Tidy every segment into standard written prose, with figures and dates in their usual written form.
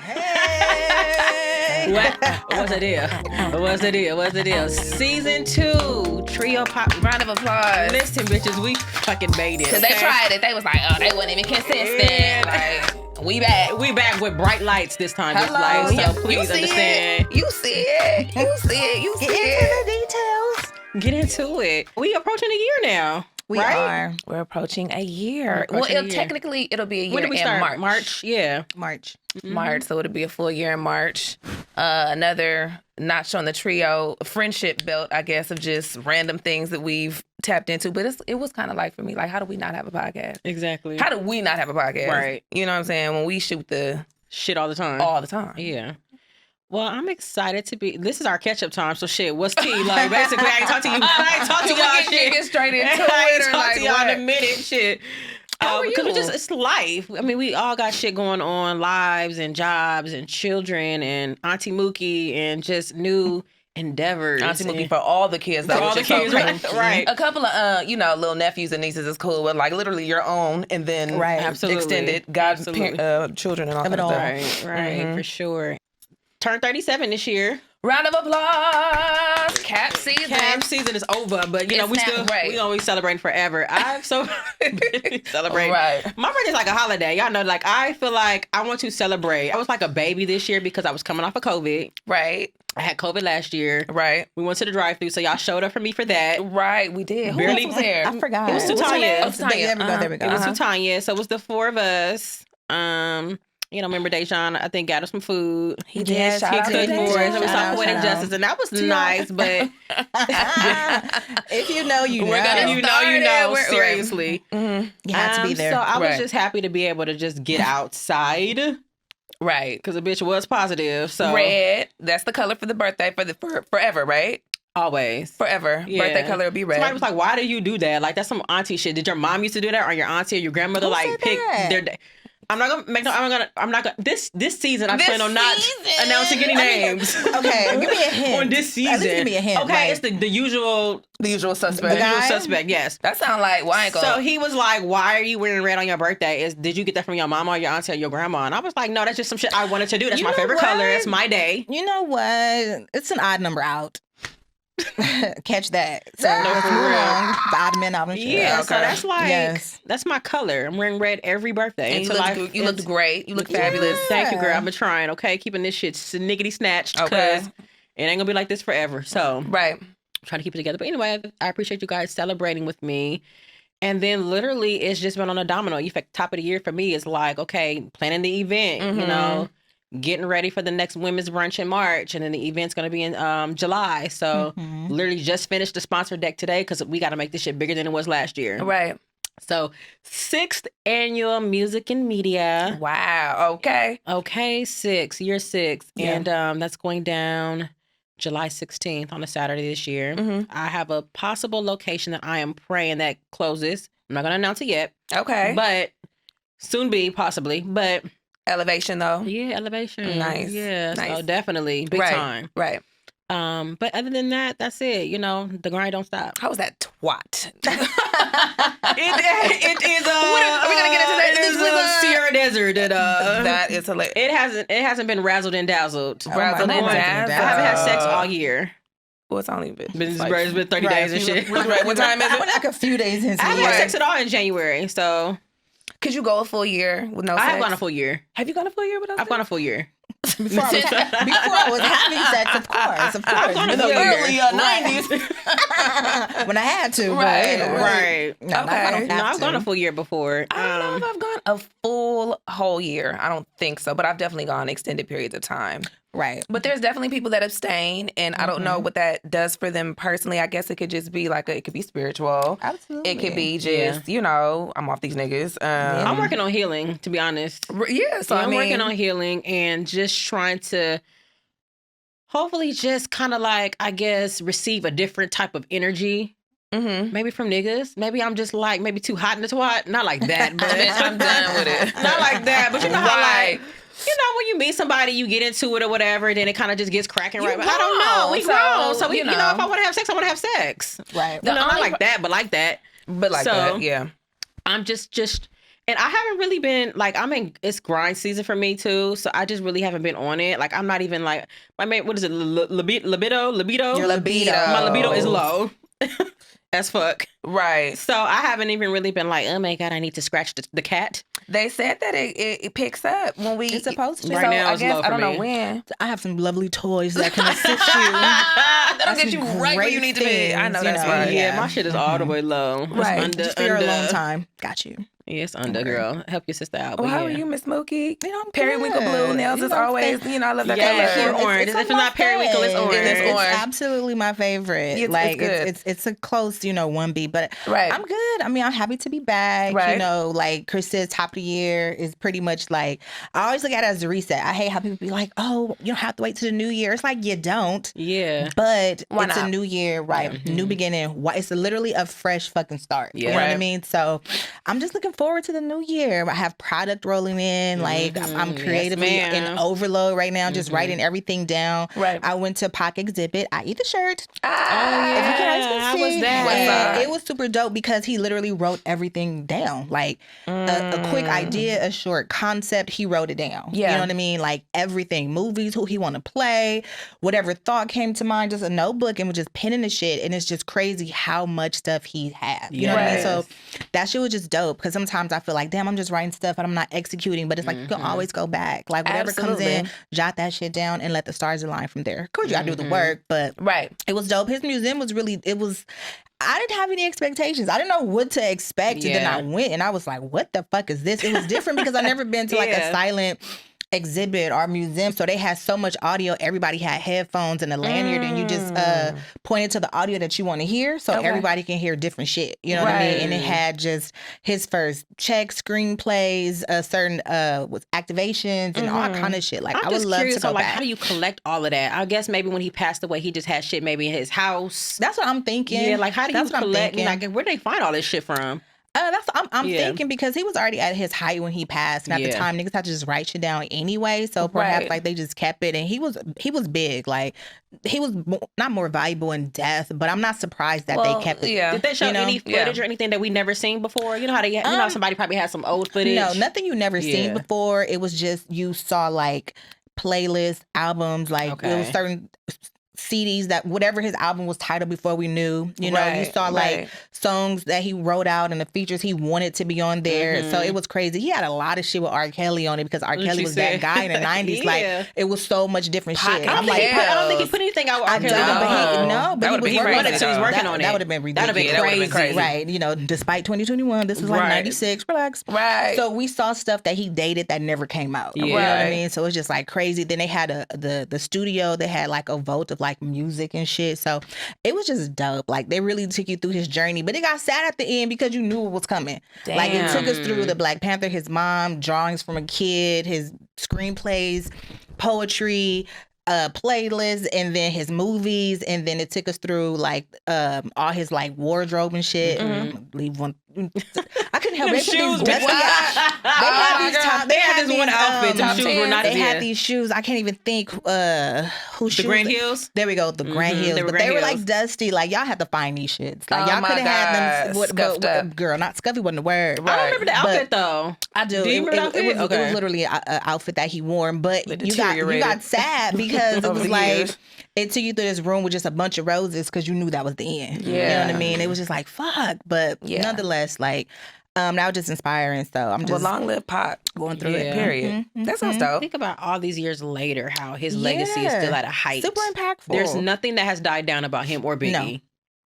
Hey. What's the deal? Season 2, Trio Pop. Round of applause. Listen, bitches, we fucking made it. Because they tried it. They was like, oh, they wasn't even consistent. Yeah. Like, we back. We back with bright lights this time. Hello. Lights, so You please see understand. it. You see it. You see it. You see Get it. into the details. Get into it. We approaching a year now. We right? are. We're approaching a year. We're approaching a year. Technically, it'll be a year When did we in start? March. Yeah. March. March, so it'll be a full year in March. Another notch on the trio friendship belt, I guess, of just random things that we've tapped into. But it was kind of like for me, like, how do we not have a podcast? Exactly. How do we not have a podcast? Right. You know what I'm saying? When we shoot the Shit all the time. all the time. Yeah. Well, I'm excited to be. This is our catch up time. So shit, what's tea? Like basically, I ain't talked to you. I ain't talked to y'all shit. Get straight into it. I ain't Or talked like to y'all in a what? minute. Shit. How are Because you? it's life. I mean, we all got shit going on, lives and jobs and children and Auntie Mookie and just new endeavors. Auntie and- Mookie for all the kids. For all the kids, right. A couple of, little nephews and nieces is cool, but like literally your own and then Right. Absolutely. extended God's Absolutely. children and all Of that it all. stuff. Right, for sure. Turned 37 this year. Round of applause. Cap season. Camp season is over, but you know It's we not still right. we always celebrating forever. I've so celebrate. Right. My birthday's like a holiday. Y'all know, like I feel like I want to celebrate. I was like a baby this year because I was coming off of COVID. Right. I had COVID last year. Right. We went to the drive-thru, so y'all showed up for me for that. Right. We did. Who Barely- else was there? I forgot. It was What's her Tanya. name? Oh, Tanya. There we go. There we go. It was Uh-huh. Tanya, so it was the 4 of us. Remember Dejan, I think got us some food. He did. Yes, Shout He out to cooked Dejan. for us. So we Shout saw out, Poetic shout out. Justice, and that was nice, but If you know, you know. We're gonna you started. know, We're- seriously. You had to be there. So I was Right. just happy to be able to just get outside Right. because the bitch was positive. So Red. That's the color for the birthday for forever, right? always. Forever. Yeah. Birthday color will be red. Somebody was like, "Why do you do that? Like that's some auntie shit. Did your mom used to do that, or your auntie or your grandmother Who like said pick that? their day?" I'm not gonna make no. I'm not gonna. This season, I This plan on not season? announcing any names. Okay, give me a hint. On this season, At least give me a hint. Okay, like, it's the usual, the usual the suspect. guy? usual suspect. Yes. That sound like, well, I ain't gonna. So he was like, "Why are you wearing red on your birthday? Did you get that from your mama or your auntie or your grandma?" And I was like, "No, that's just some shit I wanted to do. That's You my know favorite what? color. It's my day." You know what? It's an odd number out. Catch that. So No, let's for move real. on. The odd men out. Yeah, so Okay. that's like Yes. that's my color. I'm wearing red every birthday. and you until looked, you looked great. You look fabulous. Thank you, girl. I've been trying. Okay, keeping this shit sniggity snatched because Okay. it ain't gonna be like this forever. So Right. trying to keep it together. But anyway, I appreciate you guys celebrating with me. And then literally, it's just been on a domino effect. Top of the year for me is like, okay, planning the event, you Mhm. know, getting ready for the next women's brunch in March. And then the event's going to be in July. So literally just finished the sponsor deck today because we got to make this shit bigger than it was last year. Right. So 6th annual music and media. Wow. Okay. Okay, year 6. Yeah. And that's going down July 16th on a Saturday this year. Mhm. I have a possible location that I am praying that closes. I'm not going to announce it yet, Okay. but soon be possibly. But Elevation though. yeah, elevation. Nice. Yeah, Nice. so definitely big Right. time. Right. But other than that, that's it. You know, the grind don't stop. How was that twat? It is Are we gonna get into that? It is This was a Sierra Desert. That is hilarious. It hasn't been razzled and dazzled. Razzled my and Lord. dazzled. I haven't had sex all year. Well, it's only been. It's like- been 30 days and shit. Right. What time is We're it? like a few days into I the haven't year. had sex at all in January, so Could you go a full year with no I sex? have gone a full year. Have you gone a full year with no I've gone a full year. Before I was having sex, of course. gone a In full the year. early 90s. When I had to. Right, But, Right. No, Okay. I don't No, have I've to. gone a full year before. I don't know if I've gone a full whole year. I don't think so, but I've definitely gone extended periods of time. Right. But there's definitely people that abstain, and I don't know what that does for them personally. I guess it could just be like it could be spiritual. Absolutely. It could be just I'm off these niggas. I'm working on healing, to be honest. Yeah, so I'm I mean, working on healing and just trying to hopefully just kind of like, I guess, receive a different type of energy. Mm-hmm. Maybe from niggas. Maybe I'm just like maybe too hot in the twat. Not like that, but Bitch, I'm done with it. Not like that, but you know how Right. like you know when you meet somebody, you get into it or whatever, then it kind of just gets cracking You right. But I don't know. grown, We so, grown, so we, you you know, know. if I want to have sex, I want to have sex. Right. You know, not only like that, but like that. But like So- that, yeah. I'm just And I haven't really been like it's grind season for me too, so I just really haven't been on it. Like I'm not even like what is it? Libido. Your libido. My libido is low as fuck. Right. So I haven't even really been like, oh my god, I need to scratch the cat. They said that it picks up when we. It's supposed to. Right So now I it's guess low I don't for know me. when. I have some lovely toys that can assist you. That'll get you some right where you great need to be. I know things, that's you know, right. Yeah, Yeah. my shit is all the way low. It's Right. under, Just for your under. alone time. Got you. Yeah, it's under, girl. Help your sister out. Oh, But how yeah. are you, Miss Mookie? You know, I'm Periwinkle good. blue nails You is know, always, I love that Yeah, color. or orange. If it's not periwinkle, it's orange. It is It's orange. absolutely my favorite. It's like good. it's a close, 1B, but Right. I'm good. I mean, I'm happy to be back. Right. Like Chris said, top of the year is pretty much like I always look at it as a reset. I hate how people be like, oh, you don't have to wait till the new year. It's like you don't. Yeah. But Why it's not? a new year, right? New beginning. It's literally a fresh fucking start. Yeah. You know what I Right. mean? So I'm just looking forward to the new year. I have product rolling in. Like I'm Yes, creatively in ma'am. overload right now, just writing everything down. Right. I went to PAC exhibit. I eat the shirt. Ah, If you guys Yeah, can how see. was that? What's And up? it was super dope because he literally wrote everything down. Like a quick idea, a short concept, he wrote it down. Yeah. You know what I mean? Like everything, movies, who he want to play, whatever thought came to mind, just a notebook and was just penning the shit. And it's just crazy how much stuff he had. You know what I mean? Yes. So that shit was just dope because sometimes I feel like, damn, I'm just writing stuff and I'm not executing. But it's like you can always go back. Like whatever comes in, Absolutely. jot that shit down and let the stars align from there. Of course, you gotta do the work, but Right. it was dope. His museum was really, I didn't have any expectations. I didn't know what to expect. And then Yeah. I went and I was like, what the fuck is this? It was different because I've never been to like a Yeah. silent exhibit or museum. So they had so much audio. Everybody had headphones and a lanyard and you just pointed to the audio that you want to hear. So Okay. everybody can hear different shit. You know what I mean? Right. And it had just his first check screenplays, certain with activations and all kind of shit. Like I'm I would just love curious to go on like back. how do you collect all of that? I guess maybe when he passed away, he just had shit maybe in his house. That's what I'm thinking. Yeah, like how do you That's what I'm collect? thinking. Like where do they find all this shit from? That's what I'm Yeah. thinking because he was already at his height when he passed, and at the Yeah. time niggas had to just write shit down anyway. So perhaps Right. like they just kept it, and he was big, like he was not more valuable in death, but I'm not surprised that Well, they kept it. yeah. Did they show You know? any footage or anything that we never seen before? You know how they, how somebody probably had some old footage. No, nothing you never seen Yeah. before. It was just you saw like playlists, albums, like it was Okay. certain CDs that whatever his album was titled before we knew. You know, you Right, saw like right. songs that he wrote out and the features he wanted to be on there. So it was crazy. He had a lot of shit with R. Kelly on it because R. What Kelly you was that said. guy in the 90s. Yeah. Like it was so much different shit. Pocket I'm like, hell. I don't think he put anything out with I R. don't, Kelly. but he, That but he would've was been working crazy, on it. though. He's working on it. That would have been ridiculous. That'd have been that would've been crazy. crazy. Right. You know, despite 2021, this was like Right. 96. Relax. Right. So we saw stuff that he dated that never came out. You know what I Right. mean? So it was just like crazy. Then they had the studio. They had like a vote of like music and shit. So it was just dope. Like they really took you through his journey. But it got sad at the end because you knew what was coming. Like it took us through the Black Panther, his mom, drawings from a kid, his screenplays, poetry, playlists, and then his movies, and then it took us through like all his like wardrobe and shit. Leave one. I couldn't help it. They put shoes, these dusty. They had these top. They had this one outfit. Them top shoes were tens. not They as had good. these shoes. I can't even think who The shoes. Grand Hills? There we go. The Grand Hills. they were But they Grand were Hills. like dusty. Like y'all had to find these shits. Like Oh y'all my could have had them. God. Scuffed up. Girl, not scuffy wasn't the word. I don't remember the outfit though. I do. Do you remember the outfit? It was Okay. literally an outfit that he wore, but It you got deteriorated. sad because it Over was the like years. it took you through this room with just a bunch of roses because you knew that was the end. You know Yeah. what I mean? It was just like fuck, but Yeah. nonetheless, like that was just inspiring. So I'm Well, just long live Pop. going through Yeah. it. Period. That sounds dope. Think about all these years later, how his legacy is Yeah. still at a height. Super impactful. There's nothing that has died down about him or Biggie.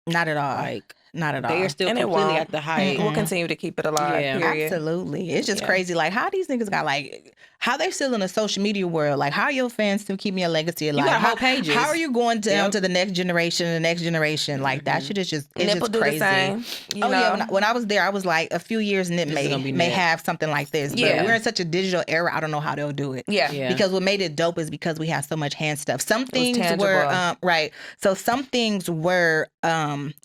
Not at all. Like Not at all. they are still And it completely won't. at the height. We'll continue to keep it alive. Yeah. Period. Absolutely. It's just Yeah. crazy. Like, how these niggas got, like, how they still in the social media world? Like, how are your fans still keeping your legacy alive? got how, whole pages. How are you going down Yep. to the next generation, Like, that shit is just, it's Nipple just do crazy. the same. You know? Yeah. When I was there, I was like, a few years Nip This is gonna be may Nip. have something like this. But Yeah. we're in such a digital era. I don't know how they'll do it. Yeah. Yeah. Because what made it dope is because we have so much hand stuff. Some things were tangible. right. So some things were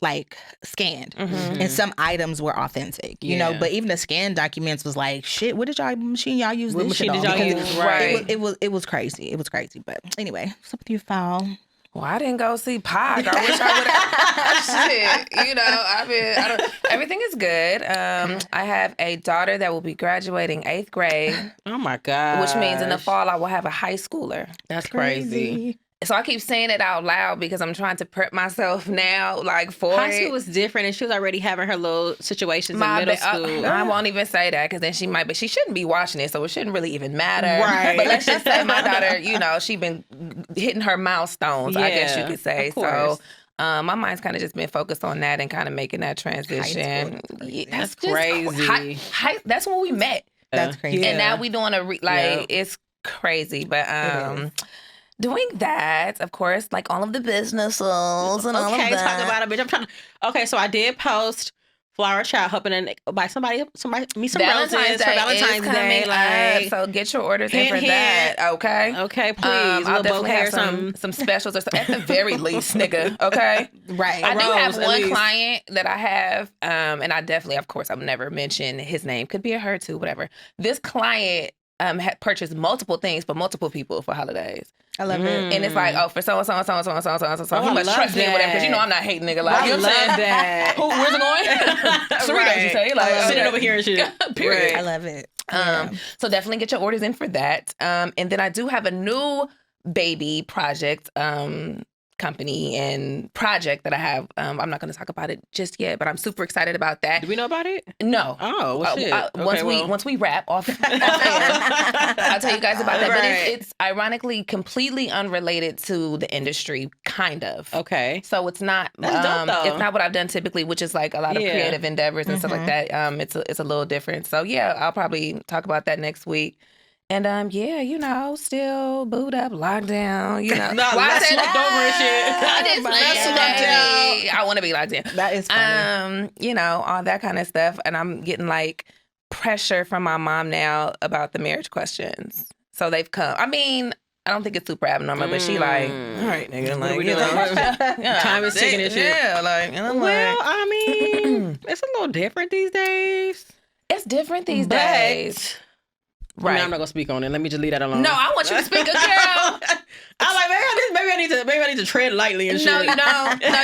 like scanned, and some items were authentic. You know, Yeah. but even the scan documents was like, shit. What did y'all machine y'all use? What this shit machine did on? y'all Because use? Right. It was crazy. It was crazy. But anyway, something you foul. Well, I didn't go see Pac. I wish I would have. Shit, you know, everything is good. I have a daughter that will be graduating 8th grade. Oh my god! Which means in the fall I will have a high schooler. That's crazy. So I keep saying it out loud because I'm trying to prep myself now, like for high school was different, and she was already having her little situations in middle school. I won't even say that because then she might, but she shouldn't be watching it, so it shouldn't really even matter. Right. But let's just say my daughter, you know, she been hitting her milestones. I guess you could say. So my mind's kind of just been focused on that and kind of making that transition. That's crazy. That's when we met. That's crazy. And now we doing it's crazy, but doing that, of course, like all of the businesses and all of that. Okay, talk about it, bitch. I'm trying to. Okay, so I did post Flower Child hoping to buy somebody me some roses for Valentine's Day. Like, so get your orders in for that. Okay. Okay, please. I'll definitely have some specials or something at the very least, nigga. Okay. Right. I do have one client that I have, and I definitely, of course, I've never mentioned his name. Could be a her too, whatever. This client had purchased multiple things for multiple people for holidays. I love it. And it's like, for so. He must trust me or whatever. Because you know I'm not hating nigga. Like, you know what I'm saying? That. Where's it going? Cerritos, you say? Like, sitting over here and shit. Period. I love it. So definitely get your orders in for that. And then I do have a new baby project, company and project that I have. I'm not going to talk about it just yet, but I'm super excited about that. Do we know about it? No. Oh, well, shit. Once we wrap off air, I'll tell you guys about that. But it's ironically completely unrelated to the industry, kind of. Okay. So it's not. That's dope, though. It's not what I've done typically, which is like a lot of creative endeavors and stuff like that. It's a little different. So yeah, I'll probably talk about that next week. And you know, still booed up, locked down, you know. I slept over and shit. I didn't sleep down. I want to be locked down. That is funny. You know, all that kind of stuff. And I'm getting like pressure from my mom now about the marriage questions. So they've come. I mean, I don't think it's super abnormal, but she like, all right, nigga, like, you know, time is ticking and shit. Yeah, like, and I'm well, I mean, it's a little different these days. It's different these days. Right. I mean, I'm not gonna speak on it. Let me just leave that alone. No, I want you to speak, girl. I'm like, maybe I need to tread lightly and shit. No, you don't. No,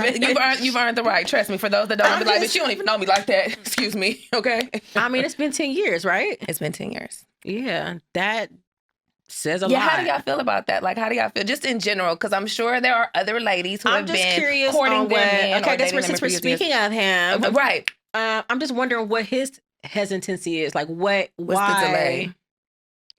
you don't. You've earned the right. Trust me. For those that don't, be like, but you don't even know me like that. Excuse me. Okay. I mean, it's been 10 years, right? It's been 10 years. Yeah, that says a lot. Yeah, how do y'all feel about that? Like, how do y'all feel? Just in general, because I'm sure there are other ladies who have been courting them. Okay, since we're speaking of him, right? I'm just wondering what his hesitancy is. Like, what's the delay?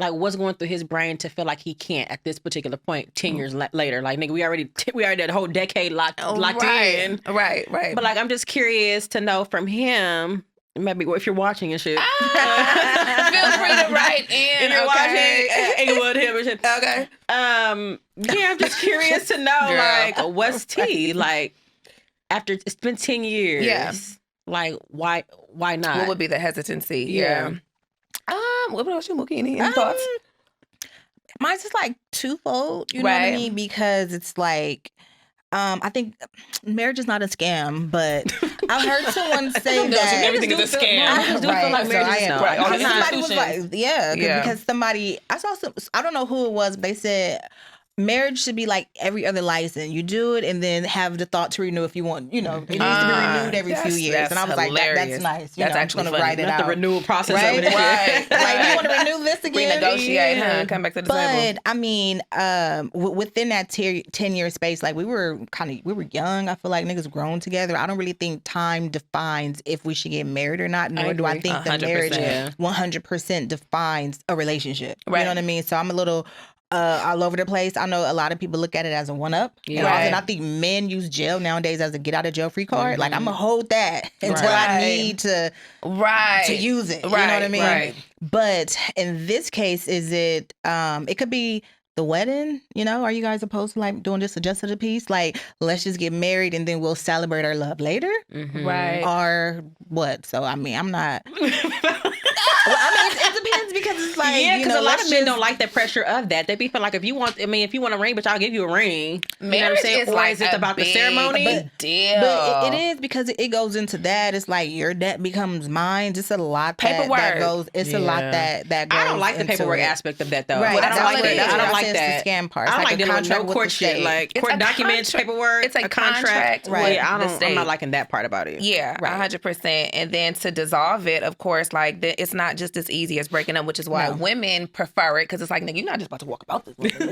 Like, what's going through his brain to feel like he can't at this particular point 10 years later? Like, nigga, we already that whole decade locked in. Right. But like, I'm just curious to know from him. Maybe if you're watching and shit. Feel free to write in. If you're watching, Inglewood, him and shit. Okay. Yeah, I'm just curious to know, like, what's tea? Like, after it's been 10 years. Yeah. Like, why not? What would be the hesitancy? Yeah. What else you looking in? Any thoughts? Mine's just like twofold. You know what I mean? Because it's like, I think marriage is not a scam, but I heard someone say that everything is a scam. Right. Feel like marriage is right. Somebody was like, because somebody, I saw some, I don't know who it was, but they said marriage should be like every other license. You do it and then have the thought to renew if you want. You know, it needs to be renewed every few years. And I was like, that's nice. That's actually going to write it out. The renewal process right? of it. Right. Like, you want to renew this again? Renegotiate, come back to the table. But I mean, within that 10-year space, like we were young. I feel like niggas grown together. I don't really think time defines if we should get married or not. Nor do I think the marriage 100% defines a relationship. Right. You know what I mean? So I'm a little all over the place. I know a lot of people look at it as a one-up. Yeah. And I think men use jail nowadays as a get-out-of-jail-free card. Mm-hmm. Like, I'm going to hold that until I need to use it. You know what I mean? Right. But in this case, is it, it could be the wedding, you know? Are you guys opposed to, like, doing just a justice of the peace? Like, let's just get married and then we'll celebrate our love later? Mm-hmm. Right. Or what? So, I mean, I'm not... Well, I mean, it depends because it's like, yeah, you because know, a lot of men just- don't like the pressure of that. They be feeling like if you want a ring, but I'll give you a ring. You know what I'm Marriage saying? is Or like is it a about the big ceremony? deal. But it is because it goes into that. It's like your debt becomes mine. Just a lot that Paperwork. goes. It's a lot that goes. I don't like the into paperwork it. aspect of that though. Right. I don't like it is. that. I don't like It's that. the scam part. I don't It's like a dealing with contract no court the shit. state. Like It's court a documents, contract. paperwork. It's a contract. contract Right. with I'm the not state. liking that part about it. Yeah, 100%. And then to dissolve it, of course, like it's not just as easy as breaking up, which is why women prefer it because it's like, nigga, you're not just about to walk about this. Here's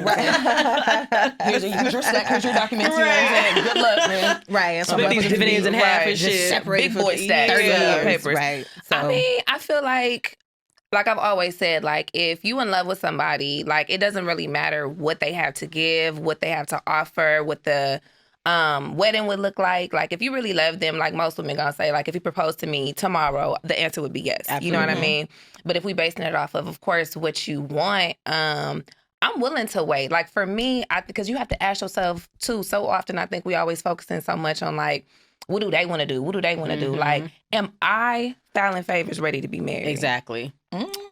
your stack, here's your documents. You know what I'm saying? Good luck, man. Right. And Split these dividends in half and just shit. separated Big boy for stacks 30 of years. papers. Right. So I mean, I feel like I've always said, like, if you in love with somebody, like, it doesn't really matter what they have to give, what they have to offer, what the wedding would look like. Like, if you really love them, like most women gonna say, like, if you propose to me tomorrow, the answer would be yes. Absolutely. You know what I mean? But if we basing it off of course, what you want, I'm willing to wait. Like, for me, because you have to ask yourself, too, so often I think we always focusing so much on, like, what do they want to do? What do they want to do? Like, am I, Fallon Favors, ready to be married? Exactly.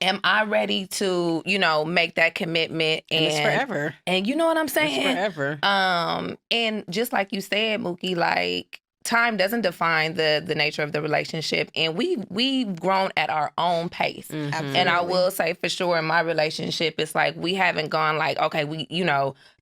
Am I ready to, make that commitment? And it's forever. And you know what I'm saying? It's forever. And just like you said, Mookie, like, time doesn't define the nature of the relationship, and we've grown at our own pace. And I will say for sure in my relationship, it's like we haven't gone like, okay, we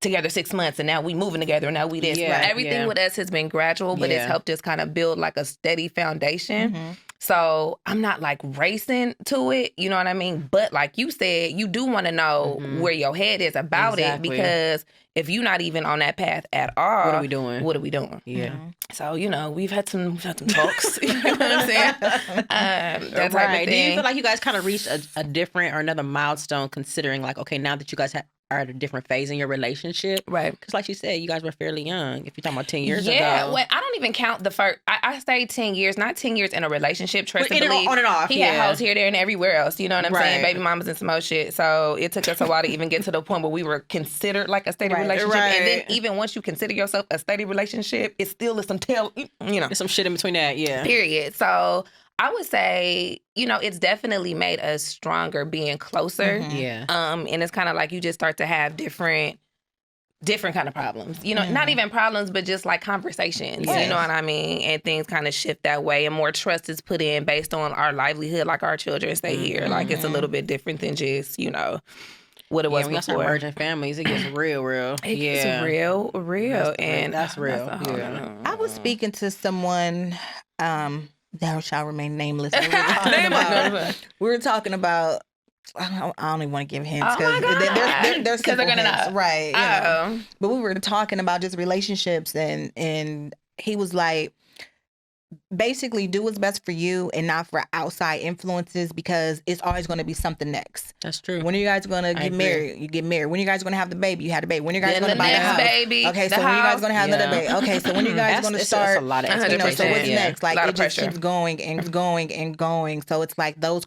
together 6 months and now we moving together and now we this. Yeah, Everything with us has been gradual, but it's helped us kind of build like a steady foundation. So I'm not like racing to it, you know what I mean? But like you said, you do want to know where your head is about it, because if you're not even on that path at all, what are we doing? What are we doing? Yeah. So, we've had some talks. You know what I'm saying? That type of thing. Do you feel like you guys kind of reached a different or another milestone, considering like, okay, now that you guys are at a different phase in your relationship? Right. Because like you said, you guys were fairly young. If you're talking about 10 years ago. Yeah, well, I don't even count the first. I say 10 years, not 10 years in a relationship. Trust and believe. On and off. He had hoes here, there, and everywhere else. You know what I'm saying? Baby mamas and some more shit. So it took us a while to even get to the point where we were considered like a steady relationship. And then even once you consider yourself a steady relationship, it still is some There's some shit in between that, yeah. Period. So I would say, it's definitely made us stronger being closer. Yeah. And it's kind of like you just start to have different kind of problems. Not even problems, but just like conversations. Yes. You know what I mean? And things kind of shift that way, and more trust is put in based on our livelihood, like our children stay here. Like, it's a little bit different than just, what it was when before. When merging families, it gets real. It gets real. That's real. I was speaking to someone that shall remain nameless. We were talking about I don't even want to give hints because they're simple gonna hints, know. right? But we were talking about just relationships, and he was like, basically do what's best for you and not for outside influences, because it's always going to be something next. That's true. When are you guys going to get married? You get married. When are you guys going to have the baby? You have the baby. When are you guys going to buy the house? Baby, okay, so when are you guys going to have another baby? Okay, so when are you guys going to start? That's a lot of so what's next? Like, it just pressure. keeps going and going and going. So it's like those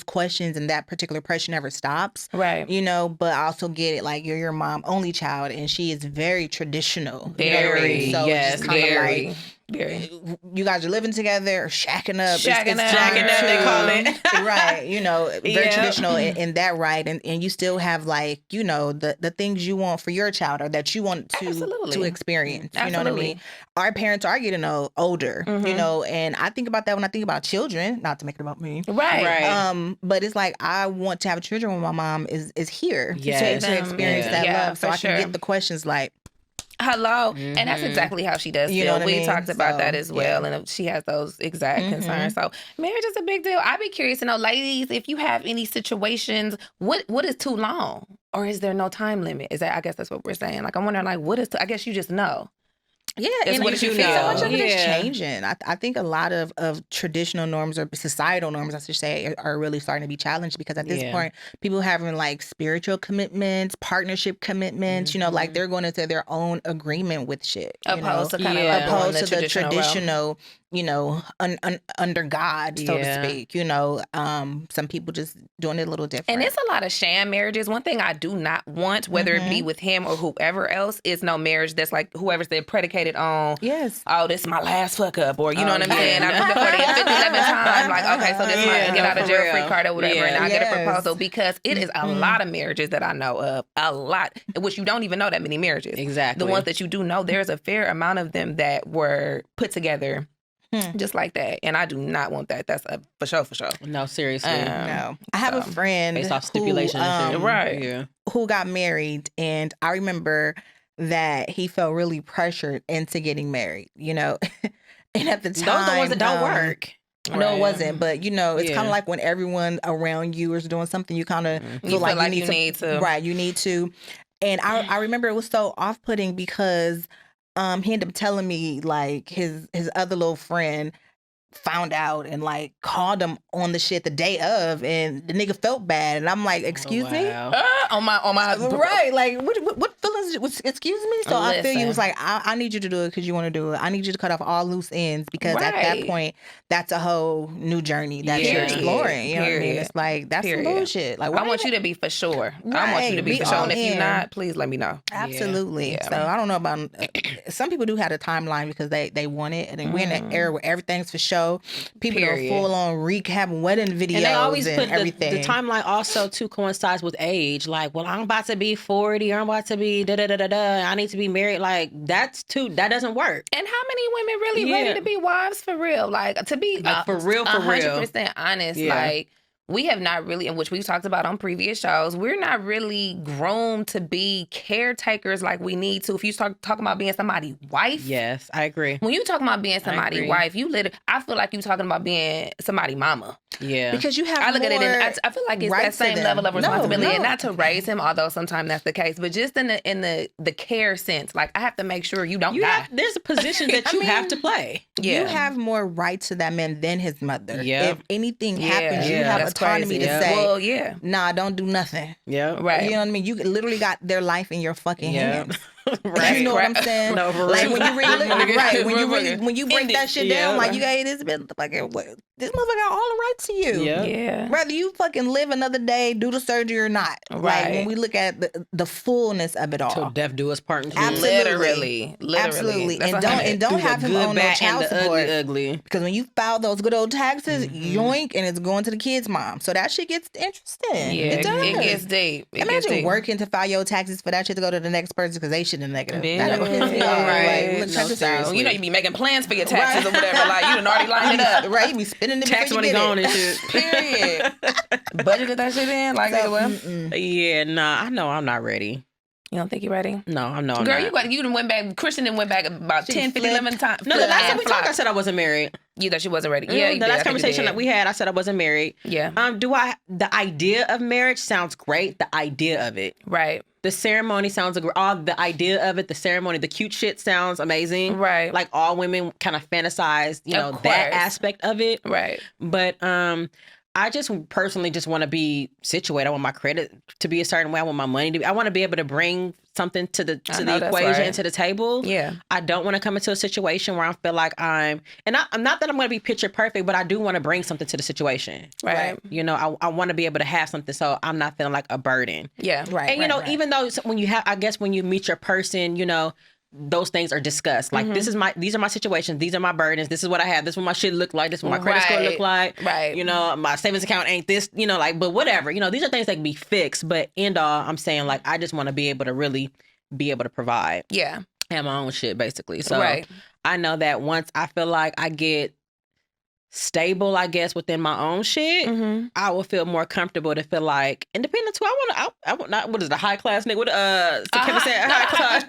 questions and that particular pressure never stops. Right. But I also get it. Like, you're your mom only child, and she is very traditional. Very. So yes. it's just kind of Very. like, Very. you guys are living together, shacking up. Shacking up, they call it. Right. Very traditional in that, right. And you still have, like, the things you want for your child or that you want to experience. You know what I mean? Our parents are getting older, and I think about that when I think about children, not to make it about me. Right. But it's like, I want to have children when my mom is here to experience that love. So I can get the questions like, hello. And that's exactly how she does feel. You know what I we mean? talked about that as well. And she has those exact concerns. So marriage is a big deal. I'd be curious to know, ladies, if you have any situations, what is too long? Or is there no time limit? I guess that's what we're saying. Like, I'm wondering, like, I guess you just know. Yeah, it's and what you feel. So much of it is changing. I think a lot of traditional norms or societal norms, I should say, are really starting to be challenged, because at this point, people having like spiritual commitments, partnership commitments, like they're going into their own agreement with shit. Opposed to kind of opposed to the traditional under God, so to speak. Some people just doing it a little different. And it's a lot of sham marriages. One thing I do not want, whether it be with him or whoever else, is no marriage that's like whoever's they're predicated on. Yes. Oh, this is my last fuck up, or you know what I'm saying? I've been before 11 times. Like, okay, so this is my get out of jail free card or whatever, and I get a proposal, because it is a lot of marriages that I know of, a lot, which you don't even know that many marriages. Exactly. The ones that you do know, there's a fair amount of them that were put together just like that, and I do not want that. That's for sure. No, seriously. No. I have a friend based off stipulation and shit. right? Yeah. Who got married, and I remember that he felt really pressured into getting married. And at the time, those are the ones that don't work. No, it wasn't. But it's kind of like when everyone around you is doing something, you kind of feel like you need to. Right, you need to. And I remember it was so off-putting because he ended up telling me like his other little friend found out and like called him on the shit the day of, and the nigga felt bad, and I'm like, excuse me, on my right, like what feelings? Excuse me. So I feel you was like, I need you to do it because you want to do it. I need you to cut off all loose ends because at that point, that's a whole new journey that you're exploring. You know what I mean? It's like that's some bullshit. Like I want you to be for sure. I want you to be for sure. And if you're not, please let me know. Absolutely. Yeah. So I don't know about some people do have a timeline because they want it, and then we're in an era where everything's for show. People are full on recap wedding videos and they always put everything. The timeline also too coincides with age. Like, well, I'm about to be 40, or I'm about to be I need to be married. Like that doesn't work. And how many women really ready to be wives for real? Like to be for real, 100% honest. Like we have not really, in which we've talked about on previous shows, we're not really grown to be caretakers like we need to. If you start talking about being somebody's wife. Yes, I agree. When you talking about being somebody's wife, I feel like you talking about being somebody's mama. Yeah. Because you have I look at it and I feel like it's that same level of responsibility. And not to raise him, although sometimes that's the case, but just in the care sense. Like I have to make sure you don't die. There's a position that you have to play. Yeah. You have more rights to that man than his mother. If anything happens, you have autonomy to say, nah, don't do nothing. Yeah. Right. You know what I mean? You literally got their life in your fucking hands. Right. You know what I'm saying? No, for like real. when you break that shit down, like you got this motherfucker got all the rights to you. Yeah. Whether you fucking live another day, do the surgery or not. Right. Like when we look at the fullness of it all. Till death do us part. Absolutely. And don't have him on no child support. Ugly. Because when you file those good old taxes, yoink, and it's going to the kid's mom. So that shit gets interesting. Yeah, it gets deep. Imagine working to file your taxes for that shit to go to the next person because they shit in negative. Yeah. Right. Like, check this out. You be making plans for your taxes or whatever. Like you done already lined it up. Right. You be spending it tax money gone and shit. Period. Budgeted that shit in. Like yeah, nah. I know I'm not ready. You don't think you're ready? No, I'm not. Girl, you done went back. Christian done went back about 10, 15, 11 times. No, the last time we talked, I said I wasn't married. You thought she wasn't ready. Yeah, the last conversation that we had, I said I wasn't married. Yeah. The idea of marriage sounds great. The idea of it. Right. The ceremony sounds the idea of it, the ceremony, the cute shit sounds amazing. Right. Like all women kind of fantasize, that aspect of it. Right. But I just personally just want to be situated. I want my credit to be a certain way. I want my money to be. I want to be able to bring something to the equation and to the table. Yeah. I don't want to come into a situation where I feel like I'm not that I'm going to be picture perfect, but I do want to bring something to the situation. Right. I want to be able to have something so I'm not feeling like a burden. Yeah. Right. And even though when you meet your person, those things are discussed. Like these are my situations. These are my burdens. This is what I have. This is what my shit look like. This is what my credit score look like. Right. My savings account ain't this, but whatever. These are things that can be fixed. But end all, I'm saying like, I just want to be able to really be able to provide. Yeah. Have my own shit basically. So I know that once I feel like I get stable, I guess, within my own shit, I will feel more comfortable to feel like independent too. I want not what is it, a high class nigga? What Kevin said, a high class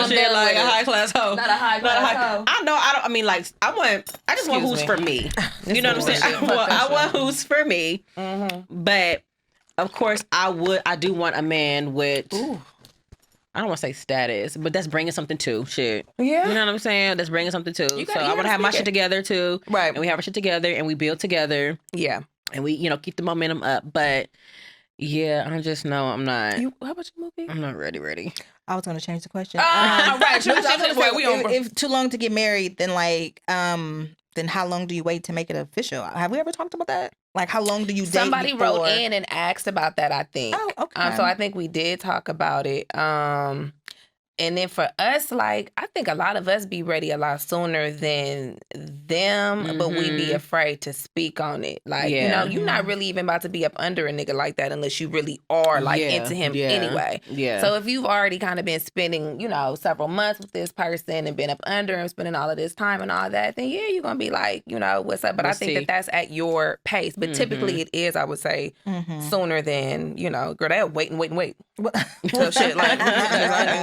shit, like a high class hoe. Not a high class hoe. I just want who's for me. You know what I'm saying? I want who's for me. But of course I do want a man with I don't want to say status, but that's bringing something too. Shit. Yeah. You know what I'm saying? That's bringing something too. So I want to have my shit together too. Right. And we have our shit together and we build together. Yeah. And we, keep the momentum up. But Yeah, I just know I'm not. How about your movie? I'm not ready. I was going to change the question. Right. If too long to get married, then then how long do you wait to make it official? Have we ever talked about that? Like, how long do you date Somebody before? wrote in and asked about that, I think. Oh, okay. So I think we did talk about it. And then for us, like, I think a lot of us be ready a lot sooner than them, but we be afraid to speak on it. Like, you know, you're not really even about to be up under a nigga like that unless you really are, like, into him anyway. Yeah. So if you've already kind of been spending, you know, several months with this person and been up under him, spending all of this time and all that, then yeah, you're going to be like, you know, what's up? But I think that that's at your pace. But typically it is, I would say, sooner than, you know, girl, they'll wait. So shit, like,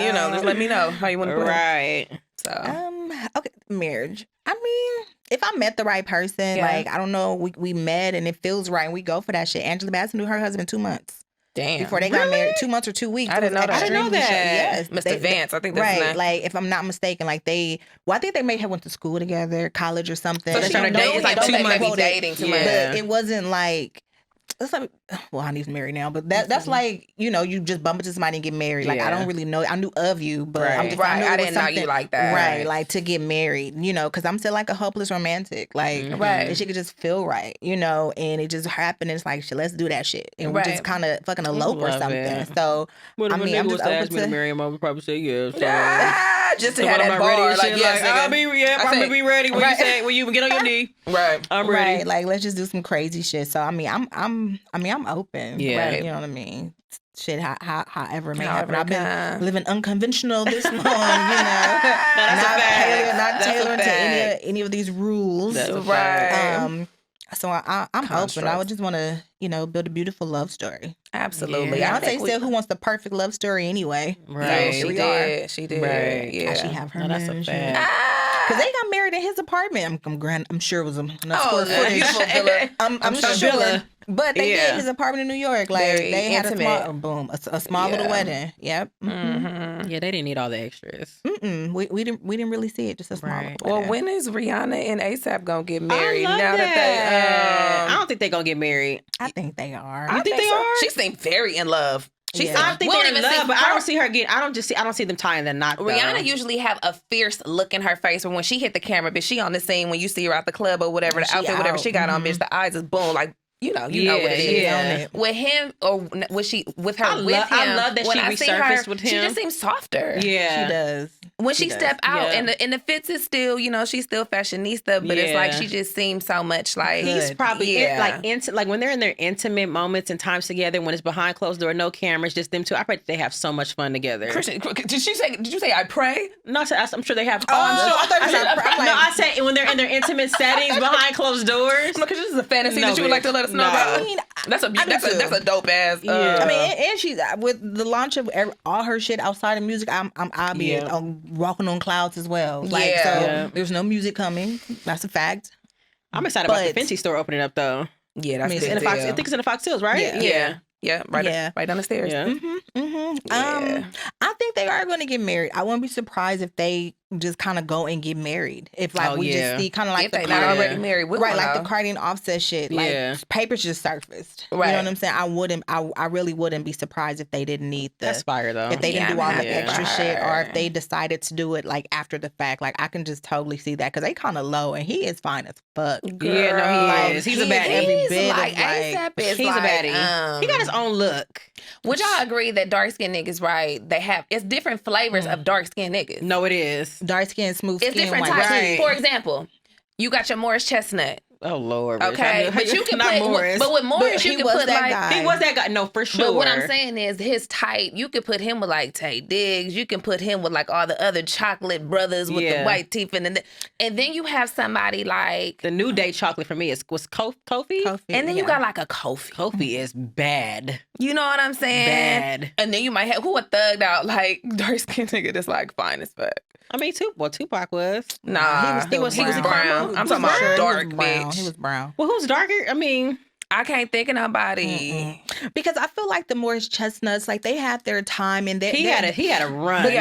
you know, just let me know how you want to play. Right. So okay, marriage. I mean, if I met the right person, like, I don't know, we met and it feels right and we go for that shit. Angela Bassett knew her husband 2 months. Damn. Before they got married, 2 months or 2 weeks. I didn't know that. I didn't know that. Yes. Mr. Vance, I think that's his right. name. Like, if I'm not mistaken, like I think they may have went to school together, college or something. So they're trying to date. It's like 2 months dating. 2 months. But it wasn't like. It's like, well, he's married now, but that's like, you know, you just bump into somebody and get married. Like, I don't really know. I knew of you, but I didn't know you like that. Right, like to get married, you know, because I'm still like a hopeless romantic. Like, and she could just feel right, you know, and it just happened. And it's like, shit, let's do that shit. And we just kind of fucking elope or something. It. So, I mean, I'm just open to marry him. I would probably say yes. Just to have that bar, like, yes, I'll be ready when you say when you get on your knee. Right, I'm ready. Right, like let's just do some crazy shit. So I mean, I'm open. Yeah, right? You know what I mean. Shit, however it may happen. I've been living unconventional this long, you know. Not tailoring to any of these rules. That's right. So I'm open. I would just want to, you know, build a beautiful love story. Absolutely. Beyonce said, "Who wants the perfect love story anyway?" Right. So she did. Right. Yeah. She have her. That's a fact. Because they got married in his apartment. I'm sure it was enough square footage. Beautiful villa. I'm sure. But they did his apartment in New York. Like Very they had intimate. a small little wedding. Yep. Yeah, they didn't need all the extras. We didn't really see it. Just a small little Well, wedding. when is Rihanna and ASAP gonna get married? I love now that I don't think they're gonna get married. I think they are. You think they so. are? She seemed very in love. I think they're in love, but I don't see her getting. I don't see them tying the knot. Rihanna usually have a fierce look in her face, but when she hit the camera, bitch, she on the scene. When you see her out the club or whatever, the outfit, whatever she got on, bitch, the eyes is boom, like. You know what it is. Yeah. With him, or with her with him. I love that when she I see resurfaced her, with him. She just seems softer. Yeah, she does. When she step out, and the fits is still, you know, she's still fashionista, but it's like she just seems so much like he's probably like when they're in their intimate moments and times together, when it's behind closed door, no cameras, just them two. I bet they have so much fun together. Christian, did you say I pray? No, I'm sure they have. I'm sure. I said when they're in their intimate settings behind closed doors. Because this is a fantasy that you would like to let us know about. I mean, that's a dope ass. I mean, and she's with the launch of all her shit outside of music. I'll be walking on clouds as well. Like there's no music coming. That's a fact. I'm excited about the Fenty store opening up though. Yeah, that's in the Fox. I think it's in the Fox Hills, right? Yeah, right down the stairs. Yeah. I think they are going to get married. I wouldn't be surprised if they just kind of go and get married. If we just see kind of like if they not already married, right? Like the Cardi and Offset shit. Like papers just surfaced. Right. You know what I'm saying? I really wouldn't be surprised if they didn't need that's fire though. If they didn't do all the extra shit, or if they decided to do it like after the fact. Like I can just totally see that because they kind of low and he is fine as fuck. Girl. Yeah, no, he is. He's a baddie. Every bit like ASAP is he's a baddie. He got his own look. Would y'all agree that dark skinned niggas, right? It's different flavors of dark skinned niggas. No, it is. Dark skin, smooth skin. It's different white. types. Right. For example, you got your Morris Chestnut. Oh Lord. Okay, but you can not put Morris. But with Morris, you can put like guy. He was that guy. No, for sure. But what I'm saying is his type. You could put him with like Tay Diggs. You can put him with like all the other chocolate brothers with the white teeth, and then you have somebody like the New Day chocolate for me was Kofi. And then you got like a Kofi. Kofi is bad. You know what I'm saying? Bad. And then you might have a thugged out like dark skinned nigga that's like fine as fuck. I mean, Tupac was. Nah, he was brown. I'm talking about dark, bitch. He was brown. Well, who's darker? I mean, I can't think of nobody. Because I feel like the Morris Chestnuts, like they had their time and he had a run. He had a run. More He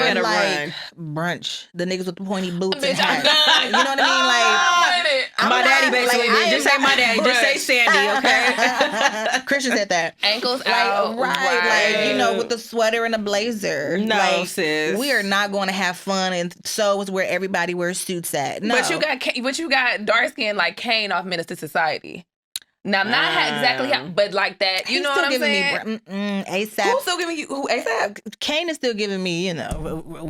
had a like run. brunch. The niggas with the pointy boots and Bitch, I'm hats. done. You know what I mean? Like I'm My not- daddy basically like, did. Just say my daddy. Just say Sandy, okay? Christian said that. Ankles Like, out. right, like, with the sweater and the blazer. No, like, sis. we are not going to have fun, and so is where everybody wears suits at. No. But you got dark skin like Kane off Minister Society. Now, not exactly, but like that. You He's know still what I'm giving saying? me ASAP. Who's still giving you who ASAP? Kane is still giving me, regular.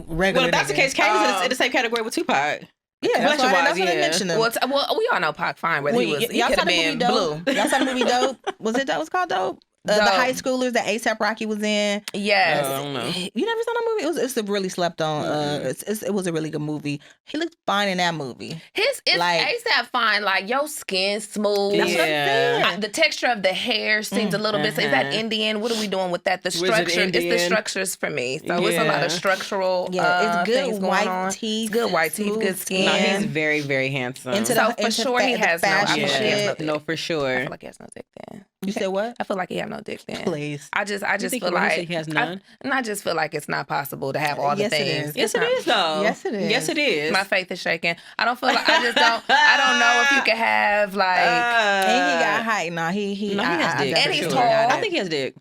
Well, if that's the nigga. case, Kane is in the same category with Tupac. Yeah, that's why Complexion-wise, they yeah. mentioned him. Well, we all know Pac fine, whether he Y'all could saw have the movie been blue. Dope? Y'all saw the movie Dope? Was it that was called Dope? The Dope. high schoolers that ASAP Rocky was in. Yes. I don't know. You never saw that movie? It's a really slept on. It was a really good movie. He looked fine in that movie. It's like- ASAP fine. Like, your skin smooth. That's what I'm saying. The texture of the hair seems a little bit. So is that Indian? What are we doing with that? The structure. It's the Indian. structures for me. So it's a lot Yeah. of structural. Yeah, it's good things going white on. teeth. It's good white teeth. smooth Good skin. No, he's very, very handsome. Into So the- for into sure he the has no. I fashion feel like he has no shit. dick. No, for I sure. feel like he has no dick then. You said what? I feel like he have no dick then. Please. I just think feel he like he has none? I just feel like it's not possible to have all the Yes, it things. is. Yes, it not- is, though. Yes, it is. Yes, it is. My faith is shaking. I don't feel like I just don't. I don't know if you can have like. And he got height. No, he No, he has dick. And for he's sure. tall. I think he has dick.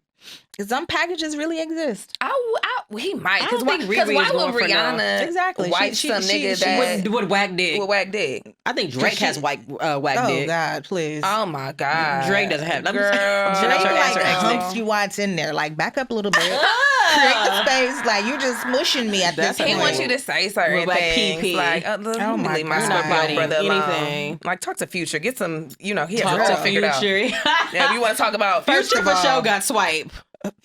Some packages really exist. He might I because don't why? think Because Riri why is going would for no. Rihanna Exactly. wipe She- some she- nigga she that Would whack dick. would whack dick? I think Drake has whack Oh dick. God, please. Oh my god, Drake doesn't have. Girl, Should I Drake try to like answer X-Men? humps you what's in there. Like back up a little bit. Create the space. Like you just smushing me at this That's point. He wants you to say certain With, like, things, PP. like Oh my leave my God. Scorpio brother alone. Anything. Like talk to Future, get some. He has it Talk all to figured out. Future. Yeah, if you want to talk about Future Future for sure got swipe.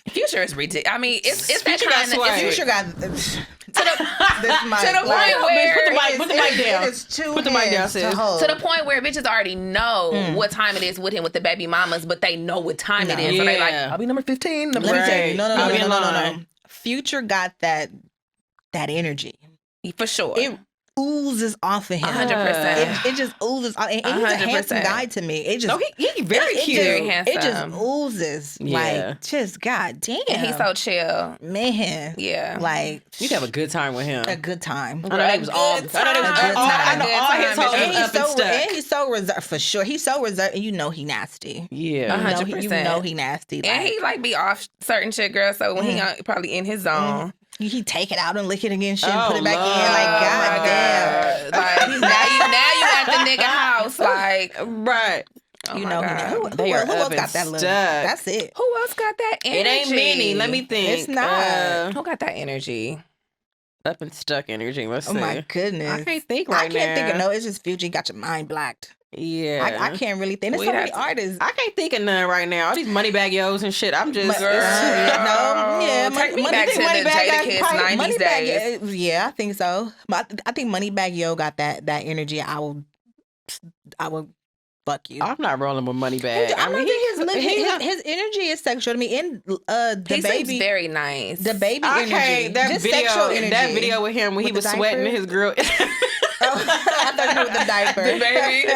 Future is ridiculous. I mean, it's that Future got kind of. swag. Future got to the point where Put the mic down. It is two Put the mic down, hands sis. to hold. To the point where bitches already know what time it is with him with the baby mamas, but they know what time it is. So they like, Yeah. I'll be number 15. Number Let me tell 15. you, no. I'll be in line. Future got that energy. For sure. It oozes off of him. 100%. It just oozes off. And he's a handsome 100%. guy to me. It just No, he very it cute. Very just, it just handsome. oozes. Yeah. Like just goddamn. And he's so chill. man. Yeah. Like You'd have a good time with him. a good time. I know they was all. I know they was Good all. I time. know all Good his time. hoes And was up and stuck. and he's so reserved for sure. He's so reserved, and you know he nasty. Yeah. You know he 100%. nasty. And he like be off certain shit, girl. So when he probably in his zone. he take it out and lick it again, shit, and Oh, put it back Lord. in. Like Oh, my goddamn. God. Like now you at the nigga house. Like Right. oh You my know God. who They are else up got and that look? stuck. That's it. Who else got that energy? It ain't many. Let me think. It's not. Who got that energy? Up and stuck energy. Let's Oh see. my goodness. I can't think right I can't think of now. no. It's just Future. You got your mind blacked. Yeah. I can't really think. There's We'd so many have to- artists. I can't think of none right now. All these money bag yos and shit. I'm just. Girl. Take me back to the Jadakiss 90s days. Yeah, I think so. But I think Moneybag Yo got that energy. I will fuck you. I'm not rolling with money bag. I don't think his energy is sexual to me. And the He baby, seems very nice. the baby energy, Okay, that just sexual video, energy. that video with him when he With was the sweating diaper? his girl. Oh, I thought you were the diaper. The baby,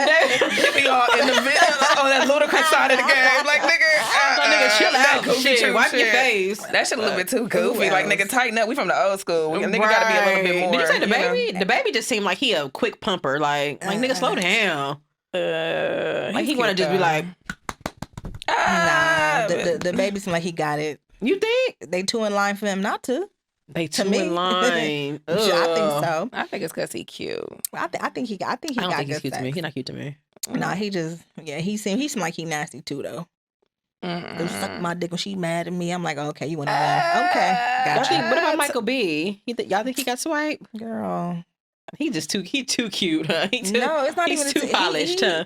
he be all in the middle on that ludicrous side of the game. Like nigga, Chill that out, goofy shit. true Wipe your shit. face. That shit a little bit too goofy. Like else? nigga, tighten up. We from the old school. Nigga gotta be a little bit more. Did you say the know? baby? The baby just seemed like he a quick pumper. Like nigga, slow down. Like he want to just be like, Nah, the baby seemed like he got it. you think They two in line for him not to. they To two me, in line? I think so. I think it's because he cute. I think he I got don't think he's good cute to me. sex. He's not cute to me. Nah, he seemed like he nasty too though. They suck my dick when she mad at me. I'm like, okay, you want to win? Okay, Y'all gotcha. think, what about Michael B? Y'all think he got swipe? Girl, He too cute, huh? no, it's not he's even. too polished, huh?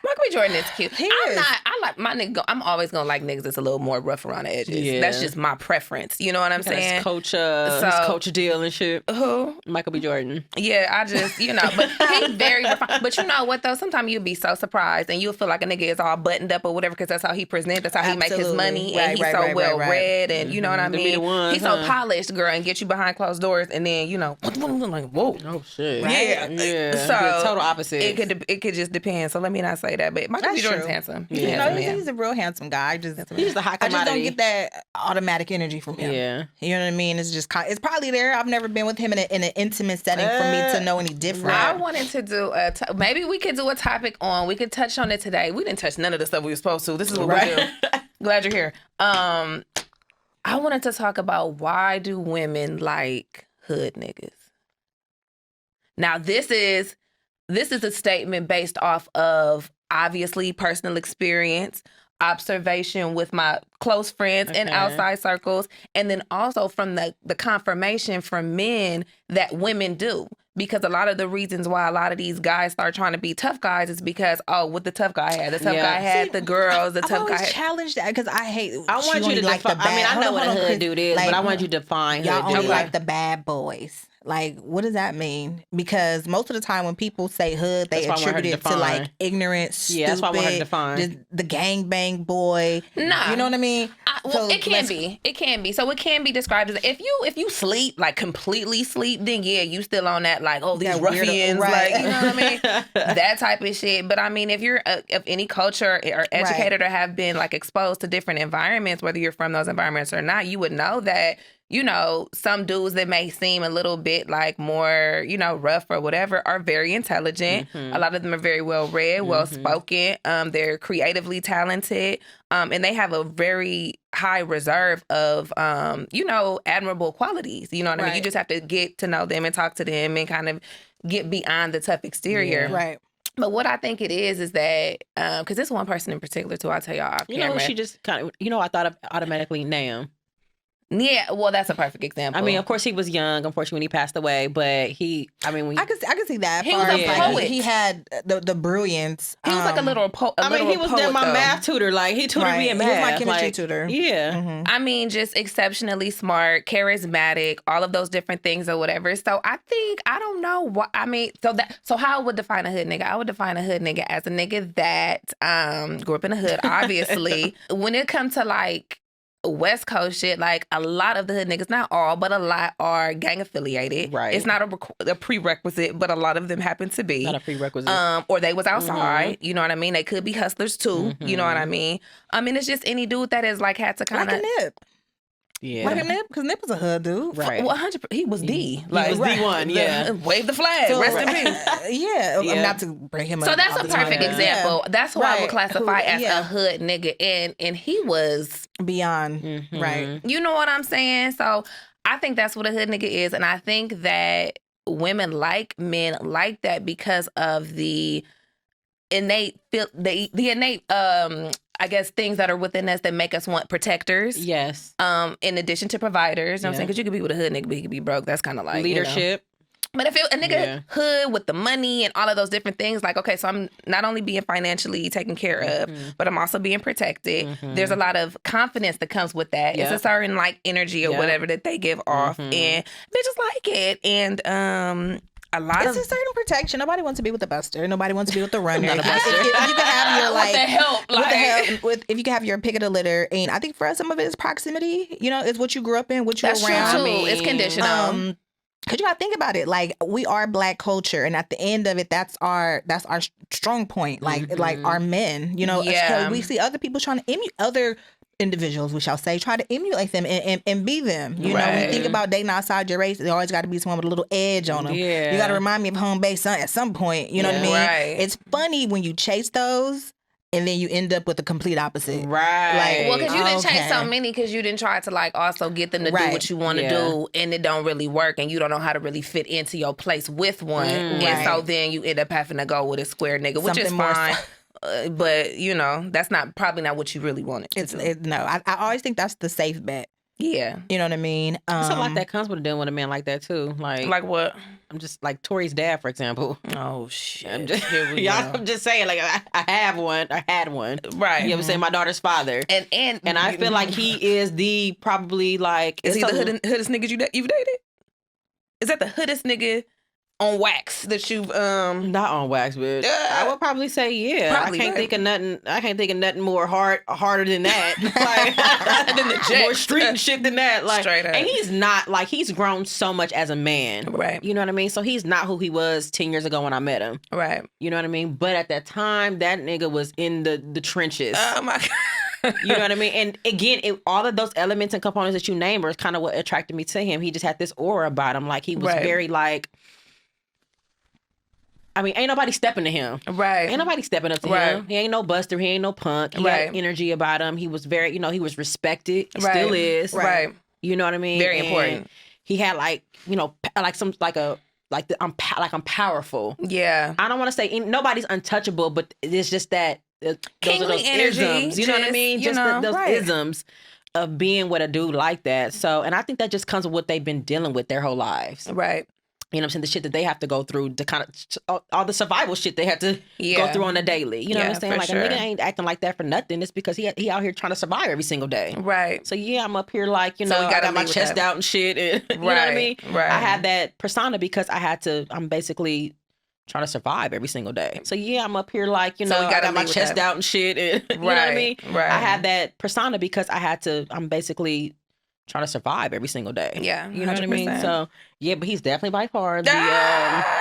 Michael B. Jordan is cute. He I'm is. not. I like my nigga. I'm always gonna like niggas that's a little more rough around the edges. Yeah. That's just my preference. You know what I'm Got saying? his coach So- deal and shit. Who? Michael B. Jordan. Yeah, I just, but he's very refined. But you know what, though? Sometimes you'll be so surprised and you'll feel like a nigga is all buttoned up or whatever because that's how he presents. That's how he makes his Absolutely. money. Right, And he's right, so right, well right. read and you know what I Them be mean? the ones, He's so huh? polished, girl, and get you behind closed doors and then, like, whoa. Oh shit. Yeah. Yeah. So the total opposite. It could just depend. So let me not say say that, but Michael B. Jordan's handsome. He's a handsome man. He's a real handsome guy. He's the hot commodity. I just don't get that automatic energy from him. Yeah. You know what I mean? It's just it's probably there. I've never been with him in an intimate setting for me to know any different. I wanted to do maybe we could do a topic on. We could touch on it today. We didn't touch none of the stuff we were supposed to. This is what we do. Glad you're here. I wanted to talk about why do women like hood niggas. Now this is a statement based off of obviously personal experience, observation with my close friends and outside circles, and then also from the confirmation from men that women do. Because a lot of the reasons why a lot of these guys start trying to be tough guys is because, what the tough guy had. The tough guy had the girls. The tough guy had... challenge that because I want you to like define. I mean, I know what a hood dude is, but I want you to define hood dude. Y'all only like the bad boys. Like, what does that mean? Because most of the time when people say hood, they attribute it to like ignorant, stupid. Yeah, that's why I want her to define. The gangbang boy. Nah. You know what I mean? Well, it can be. It can be. So it can be described as if you sleep, like completely sleep, then yeah, you still on that like, these ruffians, right. like, you know what I mean? That type of shit. But I mean, if you're of any culture or educated or have been like exposed to different environments, whether you're from those environments or not, you would know that, you know, some dudes that may seem a little bit like more, you know, rough or whatever are very intelligent. A lot of them are very well read, well spoken. They're creatively talented. And they have a very high reserve of, you know, admirable qualities. You know what I mean? You just have to get to know them and talk to them and kind of get beyond the tough exterior. Yeah. Right. But what I think it is that, because this one person in particular, too, I'll tell y'all off camera. You know, she just kind of, I thought of automatically Nam. Yeah, well, that's a perfect example. I mean, of course, he was young, unfortunately, when he passed away. But I could see that. He was a poet. He had the brilliance. He was like a little poet. He was my math tutor. Like, he tutored me in math. He was my chemistry tutor. Yeah. I mean, just exceptionally smart, charismatic, all of those different things or whatever. So I think, I don't know what, I mean, so how I would define a hood nigga? I would define a hood nigga as a nigga that grew up in the hood, obviously. When it comes to like, West Coast shit, like a lot of the hood niggas, not all, but a lot are gang affiliated. Right. It's not a prerequisite, but a lot of them happen to be. Not a prerequisite. Or they was outside. You know what I mean? They could be hustlers too. You know what I mean? I mean, it's just any dude that is like had to kind of. Like a Nip. Yeah. Like a Nip, because Nip was a hood dude. Right. Well, 100%. He was D. Like, he was D1, yeah. Wave the flag. So, rest in peace. Yeah. Not to bring him up. So that's a perfect example. Yeah. That's who I would classify as a hood nigga. And he was beyond. Right. You know what I'm saying? So I think that's what a hood nigga is. And I think that women like men like that because of the innate I guess things that are within us that make us want protectors. Yes. In addition to providers. You know what I'm saying? Because you could be with a hood nigga, but you could be broke. That's kind of like leadership. You know. But if a nigga hood with the money and all of those different things, like, okay, so I'm not only being financially taken care of, but I'm also being protected. There's a lot of confidence that comes with that. It's a certain like energy or whatever that they give off. And bitches like it. And it's a certain protection. Nobody wants to be with the buster. Nobody wants to be with the runner. If you can have your like, if you can have your pick of the litter, and I think for us some of it is proximity. You know, it's what you grew up in, what you're around. That's true too. It's conditional. Cause you gotta think about it. Like, we are Black culture, and at the end of it, that's our strong point. Like our men. You know, we see other people trying to emulate other individuals, we shall say, try to emulate them and be them. You know, when you think about dating outside your race, there always got to be someone with a little edge on them. Yeah. You got to remind me of home base son at some point. You know what I mean? Right. It's funny when you chase those and then you end up with the complete opposite. Right. Like, well, because you didn't chase so many because you didn't try to like also get them to do what you want to do, and it don't really work, and you don't know how to really fit into your place with one. And so then you end up having to go with a square nigga, which is fine. But you know, that's probably not what you really wanted. I always think that's the safe bet. Yeah, you know what I mean. There's a lot that comes with dealing with a man like that too. Like what? I'm just like Tori's dad, for example. Oh shit! I'm just saying, like I had one, right? You know what I'm saying? My daughter's father, and I feel like he is the probably like is he the hoodest nigga you've dated? Is that the hoodest nigga? on wax that you've not on wax, but I would probably say Probably, I can't right. think of nothing. I can't think of nothing more harder than that. Like than the jet. more street and shit than that. Like, Straight up. and he's not like he's grown so much as a man, Right. You know what I mean? So he's not who he was 10 years ago when I met him, right. You know what I mean? But at that time, that nigga was in the trenches. Oh my God. You know what I mean? And again, all of those elements and components that you name are kind of what attracted me to him. He just had this aura about him. Like he was Right. very like. I mean, ain't nobody stepping to him. Right. Ain't nobody stepping up to Right. him. He ain't no buster. He ain't no punk. He Right. had energy about him. He was very, he was respected. He Right. still is. Right. You know what I mean? Very And important. He had like, I'm powerful. Yeah. I don't want to say nobody's untouchable, but it's just that those are Kingly those energy, isms. You know what I just, mean? you Just know, those right. isms of being with a dude like that. So, and I think that just comes with what they've been dealing with their whole lives. Right. You know what I'm saying? The shit that they have to go through to kind of all the survival shit they have to go Yeah. through on a daily. You know what Yeah, I'm saying? for Like sure. a nigga ain't acting like that for nothing. It's because he out here trying to survive every single day. Right. So yeah, I'm up here like, So we I gotta got my leave with chest that. out and shit. And, you know what I mean? Right. I have that persona because I'm basically trying to survive every single day. So yeah, I'm up here like, So we I gotta got my leave with chest that. out and shit. And, you know what I Right, mean? right. I have that persona because I'm basically trying to survive every single day. Yeah, You know what I mean? 100%. So yeah, but he's definitely by far the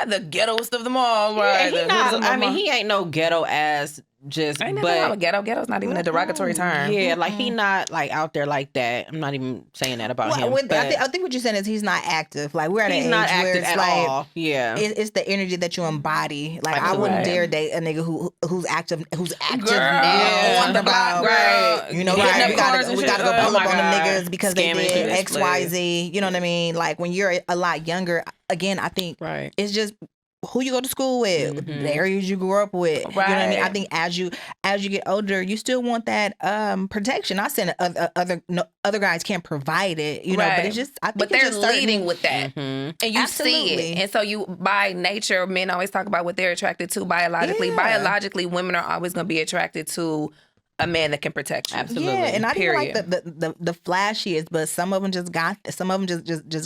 The ghettoest of them all. Right. yeah, he not. I mean, he ain't no ghetto ass. Just, Ain't but nothing wrong with ghetto. Ghetto's not even a derogatory term. yeah, like he not like out there like that. I'm not even saying that about him. I But think what you're saying is he's not active. Like we're at he's an not age where active it's at like all. Yeah, it's the energy that you embody. Like I Absolutely. wouldn't dare date a nigga who's active Girl, now. on the block, about, girl. You know, Hitting we up cars and gotta shit. go pull Oh up my on them God. niggas because they Scamming did shit. X, Y, Z. You know what I mean? Like when you're a lot younger, again, I think right. it's just who you go to school with, Mhm. the areas you grew up with. You know what I mean? I Right. think as you get older, you still want that protection. Not saying other guys can't provide it, you know, but Right. it's just I think But it's they're just certain- leading with that. Mhm. And you see Absolutely. it. And so you, by nature, men always talk about what they're attracted to biologically. Yeah. Biologically, women are always going to be attracted to a man that can protect you. Absolutely. Yeah, and not even like Period. the flashiest, but some of them just got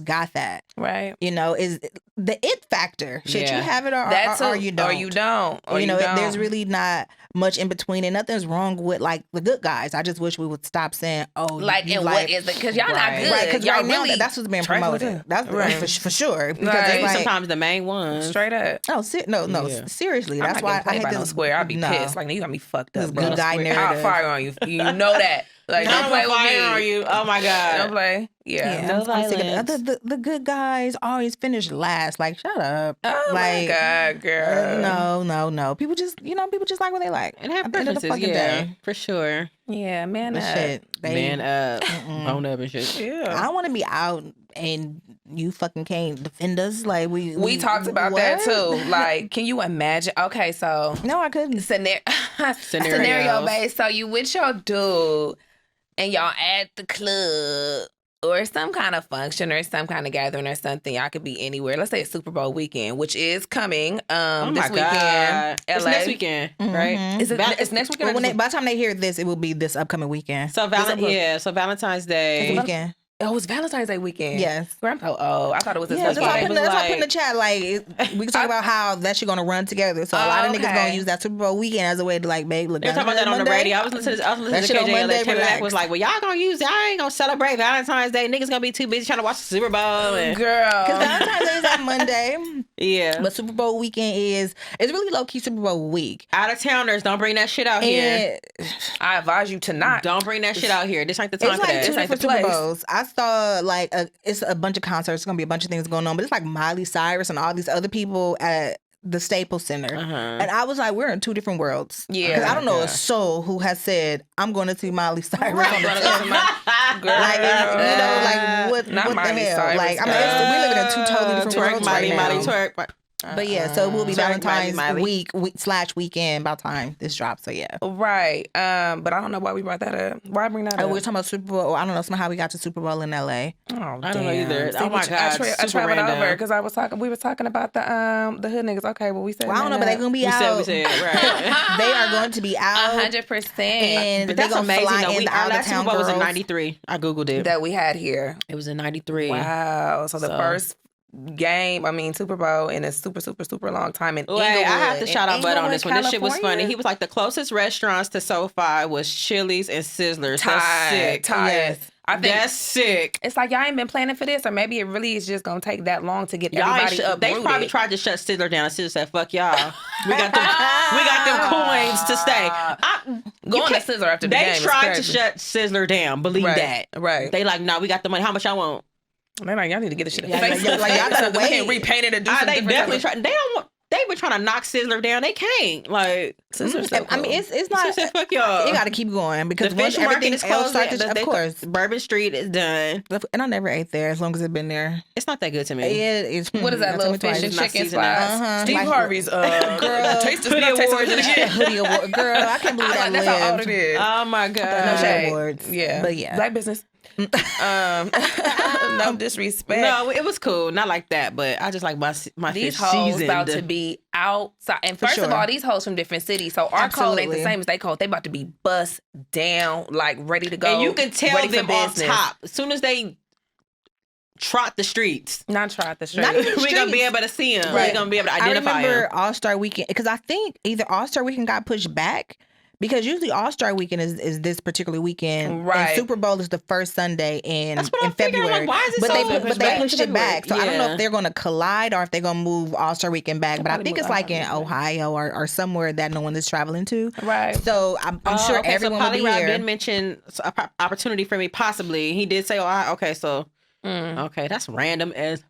got that. Right. You know, is the it factor. Should Yeah. you have it or That's or you don't? Or you don't. Or you know, don't. there's really not much in between, and nothing's wrong with like the good guys. I just wish we would stop saying, "Oh, like, you and like, what is it? Because y'all not Right. good. right?" Because y'all right now really that's what's being trifling promoted. too. That's Right. for sure. Because Right. it's Maybe like, sometimes the main ones. Straight up. no, no, Yeah. seriously. I'm That's not why getting played I by hate no this. square. I'll be No. pissed. Like, nigga, you got me fucked This up, bro. good guy I'll narrative. fire on you. You know that. Like, don't play with me. Are you? Oh my God. Don't play. Yeah. Yeah, No I'm sick of violence. the good guys always finish last. Like, shut up. Oh like, my God, girl. no. People just like what they like. And have At the end of the preferences, fucking yeah, day. for sure. Yeah, man. But shit, Man up, Mm-mm. bone up and shit. I Yeah. don't want to be out and you fucking can't defend us. Like We talked about that what? too. Like, can you imagine? Okay, so No, I couldn't. scenario based. So you with your dude and y'all at the club or some kind of function or some kind of gathering or something. Y'all could be anywhere. Let's say it's Super Bowl weekend, which is coming Oh this my weekend. God. It's LA. next weekend, right? Mhm. Is it? Val- It's next weekend. Well, or when this by the time they hear this, it will be this upcoming weekend. So so Valentine's It's Day. the weekend. Oh, it's Valentine's Day weekend. Yes. Girl, I'm so old. I thought it was this Yeah, that's why I weekend. put was that's why I like- put in the chat. Like we can talk about how that shit gonna run together. So a lot of niggas Okay. gonna use that Super Bowl weekend as a way to like, babe, look. They were talking about that on the Monday. radio. I was listening That to shit on KJ. Monday, Came back relax. was like, well, y'all gonna use it. I ain't gonna celebrate Valentine's Day. Niggas gonna be too busy trying to watch the Super Bowl. And, Girl. Because Valentine's Day is on Monday, yeah. but Super Bowl weekend it's really low key Super Bowl week. Out of towners, don't bring that shit out here. And I advise you to not. Don't bring that shit out here. This ain't the time it's for like that. two This ain't different the Super place. Bowls. I saw like it's a bunch of concerts. It's gonna be a bunch of things going on, but it's like Miley Cyrus and all these other people at the Staples Center. Uh-huh. And I was like, we're in two different worlds. Yeah. Because I don't know Yeah. a soul who has said, I'm going to see Miley Cyrus Right. on the Gonna go to 10th. my- Girl. Like, you know, like what, Not what the Miley hell? Cyrus, Like, I mean, girl. we live in a two totally different twerk, worlds Miley, right Miley, now. twerk. But yeah, so it will be Twerk, Valentine's Miley. week/weekend by the time this drops. So yeah. Right. But I don't know why we brought that up. Why bring that Oh, up? we were talking about Super Bowl. I don't know somehow we got to Super Bowl in LA. Oh, I don't know either. See, Oh my I God, I super traveled random. over because I was talking. We were talking about the hood niggas. Okay, well we said. Well, I don't know, but they're gonna be We out. said, right. They are going to be out. 100%. And But they're that's gonna amazing, fly though. in the Our out of last Super town Bowl was in girls. '93. I Googled it. that we had here. It was in '93. Wow. So the So- first game. I mean, Super Bowl in a super, super, super long time in Wait, Inglewood. I have to shout out Bud on this one. This shit was funny. California. He was like, the closest restaurants to SoFi was Chili's and Sizzlers. That's sick. Yes. I think That's sick. it's like y'all ain't been planning for this, or maybe it really is just gonna take that long to get Y'all ain't everybody uprooted. they probably tried to shut Sizzler down. And Sizzler said, "Fuck y'all. We got them coins to stay." Going to Sizzler after the game. They tried to shut Sizzler down. Believe that. Right. They like, no, we got the money. How much y'all want? They're like, y'all need to get this shit. Yeah, like, y'all gotta We can't repaint it and do something. They definitely tried. They don't want. They been trying to knock Sizzler down. They can't. Like, Sizzler's so cool. I mean, it's not. Sizzler, fuck y'all. You got to keep going because The once fish market everything is else closed. starts, of course. Bourbon Street is done. And I never ate there as long as it's been there. It's not that good to me. Yeah, it's What is that I little told you fish twice. and not chicken seasoned up. spot? Steve Like- Harvey's Girl, taste Hoodie Awards and shit. Hoodie award, girl. I can't believe that That's how old lived. it is. Oh my god. No shade. Awards. Yeah. But yeah. Black business. No disrespect. No, it was cool. Not like that, but I just like my These fish hoes seasoned. about to be outside. And first of sure. all, these hoes from different cities. So our code ain't the Absolutely. same as they code. They about to be bust down, like ready to go. And you can tell ready for them off business. top as soon as they trot the streets. Not try the street. Not even the We're gonna be streets. able to see them. Right. We're gonna be able to I identify remember them. All-Star Weekend because I think either All-Star Weekend got pushed back because usually All-Star Weekend is this particular weekend. Right. And Super Bowl is the first Sunday in That's what I'm figuring. February. Like, why is it but so they pushed but they back? pushed it back. So I don't know Yeah. if they're gonna collide or if they're gonna move All-Star Weekend back. But I Probably think move it's like in All-Star Weekend. Ohio or somewhere that no one is traveling to. Right. So I'm sure okay, everyone so will be Polyrob here. did mention an opportunity for me, possibly. He did say, "Oh, okay, so okay, that's random as."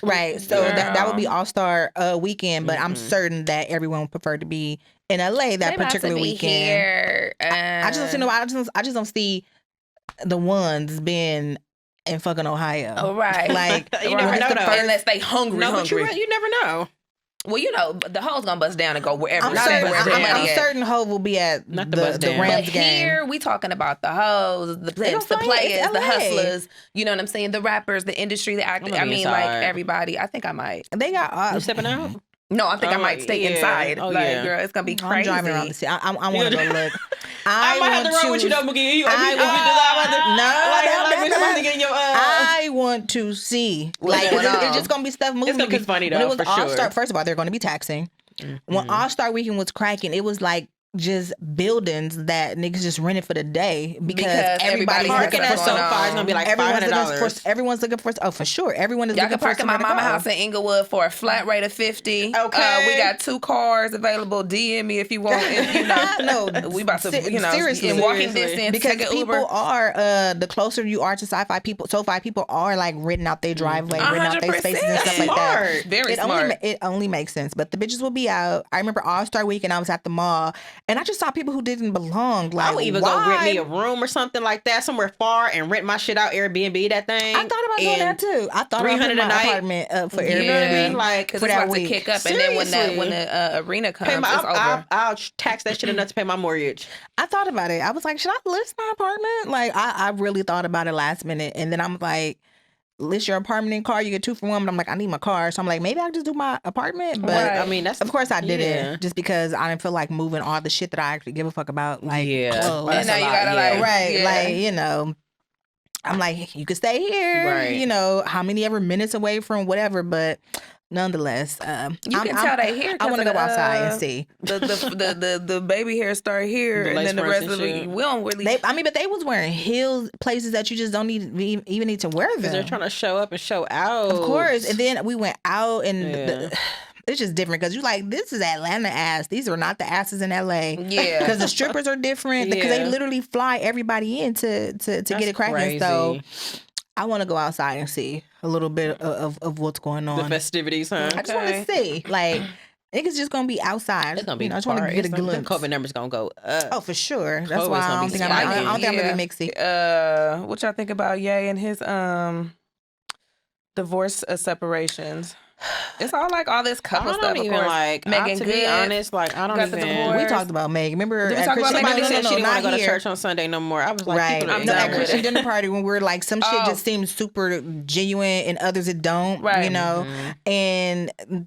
Right. So that would be Girl. All-Star Weekend, but I'm certain that everyone would prefer to be in LA that They about particular to be weekend. Here. I just don't see I just don't see the ones being in fucking Ohio. Oh, right. Like You never when it's know, the though. first- Unless they hungry, No, but hungry. you never know. Well, you know, the hoes gonna bust down and go wherever. I'm Not certain, where the money I'm at. certain Hov will be at Not the the bus down. Rams But game. here we talking about the hoes, the pimps, the gonna find it. It's players, the LA. hustlers. You know what I'm saying? The rappers, the industry, the actors. gonna I be mean, like inside. everybody. I think I might. They got You stepping out? No, I think I Oh, might stay yeah. inside. Oh, like, yeah. girl, it's gonna be I'm crazy. driving around the city. I want to go look. I might have to run with you though, Boogie. I want to see. Like, going on? it's just gonna be stuff moving. It's gonna be funny, When though, it was for All-Star, sure. first of all, they're going to be taxing. When All-Star Weekend was cracking, it was like just buildings that niggas just rented for the day because everybody everybody's has Parking stuff at going SoFi on. is gonna be like everyone's $500. looking for. Everyone's looking for. Oh, for sure. Everyone is Y'all looking can park for at my somewhere to mama go. house in Inglewood for a flat rate of $50. Okay. We got 2 cars available. DM me if you want. And, you know, No, we about to, seriously. in walking Seriously. distance, Because take an people Uber. are the closer you are to SoFi people are like renting out their driveway, renting out their 100%. spaces and stuff like that. Smart. Very It smart. it only makes sense. But the bitches will be out. I remember All-Star Weekend, I was at the mall and I just saw people who didn't belong. Like, I would even go rent me a room or something like that somewhere far and rent my shit out, Airbnb that thing. I thought about doing that too. I thought about $300 putting a my night. apartment up for You know what I Airbnb. mean? Like, Because for it's that about to week. kick up, and then when Seriously. the arena comes, pay it's over. I'll tax that shit enough to pay my mortgage. I thought about it. I was like, should I list my apartment? Like, I really thought about it last minute. And then I'm like, list your apartment and car, you get 2 for 1. But I'm like, I need my car. So I'm like, maybe I'll just do my apartment. But Right. I mean, that's of course I did yeah. it just because I didn't feel like moving all the shit that I actually give a fuck about. Like, Yeah. clothes. And now you gotta like, Right. yeah. Like, you know, I'm like, you could stay here. Right. You know, how many ever minutes away from whatever. But nonetheless, You can tell they here. I want to go outside and see. The baby hair start here, The and lace then the fronts rest and of shit. it. We don't really. But they was wearing heels places that you just don't even need to wear them. because they're trying to show up and show out. Of course. And then we went out and Yeah. it's just different because you like, this is Atlanta ass. These are not the asses in LA. Yeah. Because the strippers are different. Because they Yeah. literally fly everybody in to get it cracking. crazy. So I want to go outside and see a little bit of what's going The on. festivities, huh? I just want to see. Like, niggas just gonna be outside. It's gonna be I just want to get a glimpse. COVID numbers gonna go up. Oh, for sure. That's COVID's why I gonna don't be think I'm spiking. gonna be mixy. What y'all think about Ye and his divorce separations? It's all like all this I couple don't stuff. even Of course, like. Megan To be Good honest, like I don't got the even. divorce. We talked about Meg. Remember Did we at talk about Christian- Meg? Somebody No, said she didn't want to not go to here. church on Sunday no more. I was like, Right. people are I'm No, done at with Christian it. dinner party when we're like, some shit Oh. just seems super genuine and others it don't. Right. You know? Mm-hmm. And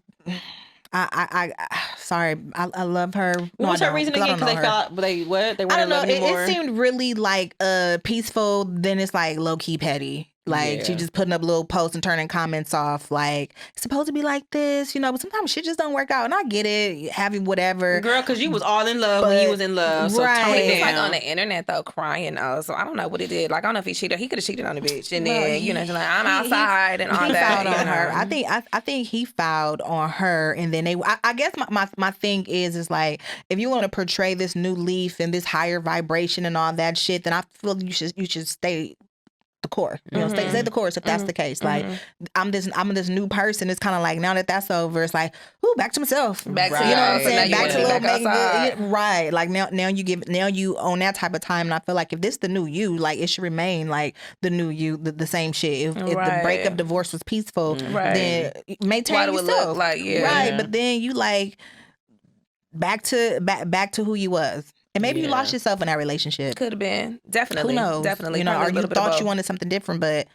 I sorry, I love her. What was I her don't, reason 'cause I again? don't Because know they her. fell out. They what? They I weren't don't in know. love It anymore. seemed really like peaceful. Then it's like low key petty. Like, she just putting up little posts and turning comments off. Like, it's supposed to be like this, you know, but sometimes shit just don't work out. And I get it, having whatever. Girl, because you was all in love when you was in love. So right. tone it He was down. like on the internet though, crying though. So I don't know what he did. Like, I don't know if he cheated. He could have cheated on the bitch, and then you know, she's like, I'm outside and all He that. fouled on you her. know. I think he fouled on her, and then I guess my thing is like, if you want to portray this new leaf and this higher vibration and all that shit, then I feel you should stay the core. You know, stay the course if that's the case. Like, I'm this new person. It's kind of like, now that that's over, it's like, ooh, back to myself. Back to you know what I'm so saying? now Back you to wanna little be back Megan outside. Good. Right. Like now you own that type of time, and I feel like if this the new you, like, it should remain like the new you, the same shit. If the Right. breakup divorce was peaceful, Right. then maintain Why do it yourself. look like right? But then you like back to who you was. And maybe you lost yourself in that relationship. Could have been. Definitely. Who knows? Definitely. You know, Probably or a you little bit of thought you both. wanted something different, but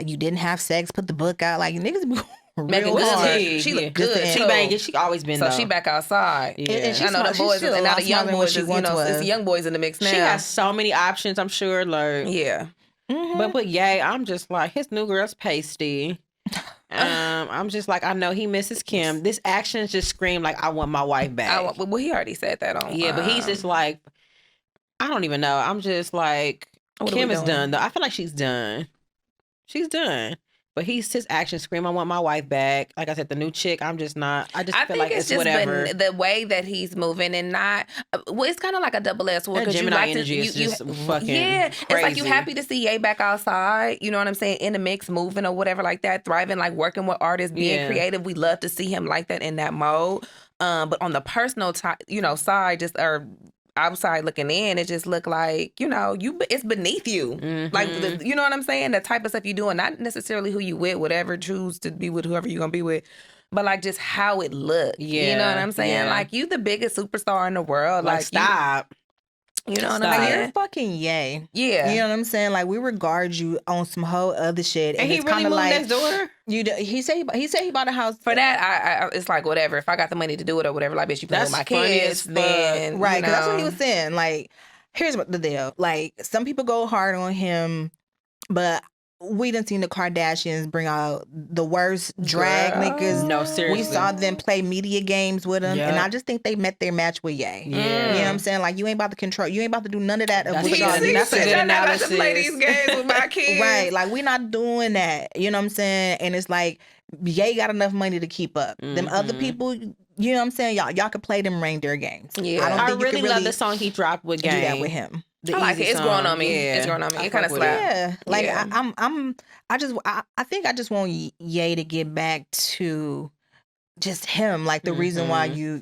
you didn't have sex, put the book out. Like, niggas be Making real good hard. tea. She looked Just good. to She too. banging. She always been So though. she back outside. Yeah. And I know the she's boys, still and a now lot the young smarter than what boys she is, you once know, was. it's the young boys in the mix now. She has so many options, I'm sure. Like, Yeah. but yay, I'm just like, his new girl's pasty. I'm just like, I know he misses Kim. This actions just scream like, I want my wife back. Well, he already said that on. Yeah, but he's just like, I don't even know. I'm just like, What are Kim we is doing? done though. I feel like she's done. She's done. But his actions scream, I want my wife back. Like I said, the new chick, I'm just not. I just feel like it's just whatever. been the way that he's moving and not. Well, it's kind of like a double-edged sword. That 'Cause you Gemini like energy is just fucking yeah. It's like you crazy. happy to see Ye back outside. You know what I'm saying? In the mix, moving or whatever like that, thriving, like working with artists, being creative. We love to see him like that in that mode. But on the personal side, just outside looking in, it just look like, it's beneath you. Like, you know what I'm saying? The type of stuff you doing, not necessarily who you with, whatever, choose to be with whoever you're going to be with, but like just how it looked. Yeah, You know what I'm saying? yeah. Like, you the biggest superstar in the world. Like, stop. You know what Stop. I'm Like, saying? you're fucking Ye. Yeah. You know what I'm saying? Like, we regard you on some whole other shit. And he it's really kinda moved like, next door? He said he bought a house. For that, I it's like, whatever. If I got the money to do it or whatever, like, bitch, you play with That's my funny kids, as fuck. then, Right, because that's what he was saying. Like, here's what the deal. Like, some people go hard on him, but we done seen the Kardashians bring out the worst drag Girl. niggas. No, seriously. We saw them play media games with him, and Yep. I just think they met their match with Ye. Yeah. You know what I'm saying? Like, you ain't about to control, you ain't about to do none of that. That's with a y'all. good- that's a good I'm not about to play analysis. these games with my kids. Right, like, we not doing that. You know what I'm saying? And it's like, Ye got enough money to keep up. Them other people, you know what I'm saying? Y'all can play them reindeer games. Yeah. I don't I think you really can love the song he dropped with do Game. that with him. The I like Easy it. It's growing song. on me. Yeah. It's growing on me. I It kind fuck of with it. slapped. Yeah, like Yeah. I think I just want Ye to get back to just him, like the reason why you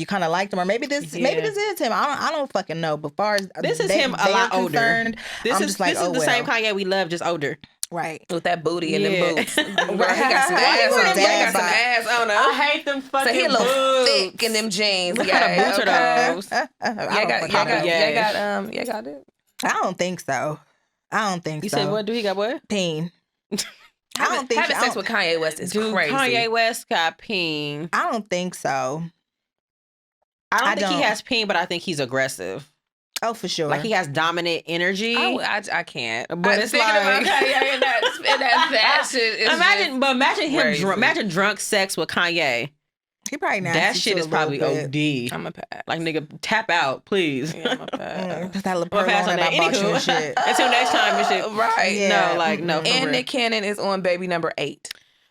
kind of liked him, or maybe this is him. I don't fucking know. But far as This is they- him a they lot are older. concerned, This I'm is just like, this is oh, the well. same Kanye we love, just older. Right. With that booty and Yeah. them boobs. Girl, he got some Why ass you on wearing him. He got some dad ass on him. I hate them fucking So he a little boots. thick in them jeans. What kind of boots are those? Yeah, got it. I don't think so. I don't think You so. said what? Do he got what? Peen. I don't think Having sex with Kanye West is Dude, crazy. Kanye West got peen. I don't think so. I don't think don't. he has peen, but I think he's aggressive. Oh, for sure. Like he has dominant energy. I can't. But it's thinking about like- Kanye and that shit is imagine him crazy. imagine drunk sex with Kanye. he probably nasty That shit too, is a probably little bit. OD. I'm a pass. Like nigga, tap out, please. Yeah, I'm a pass. Put that little We'll pearl pass on on that that. I bought you and Anywho. shit. Until next time and shit. Right. Yeah. No, like no. For And real. Nick Cannon is on baby number 8.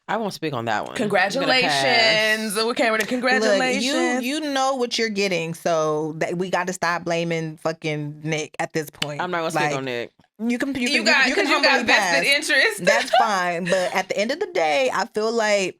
I won't speak on that one. Congratulations. We came with a congratulations. Look, you know what you're getting, so that we got to stop blaming fucking Nick at this point. I'm not gonna speak on Nick. You can You got humbly vested pass. interest. That's fine, but at the end of the day, I feel like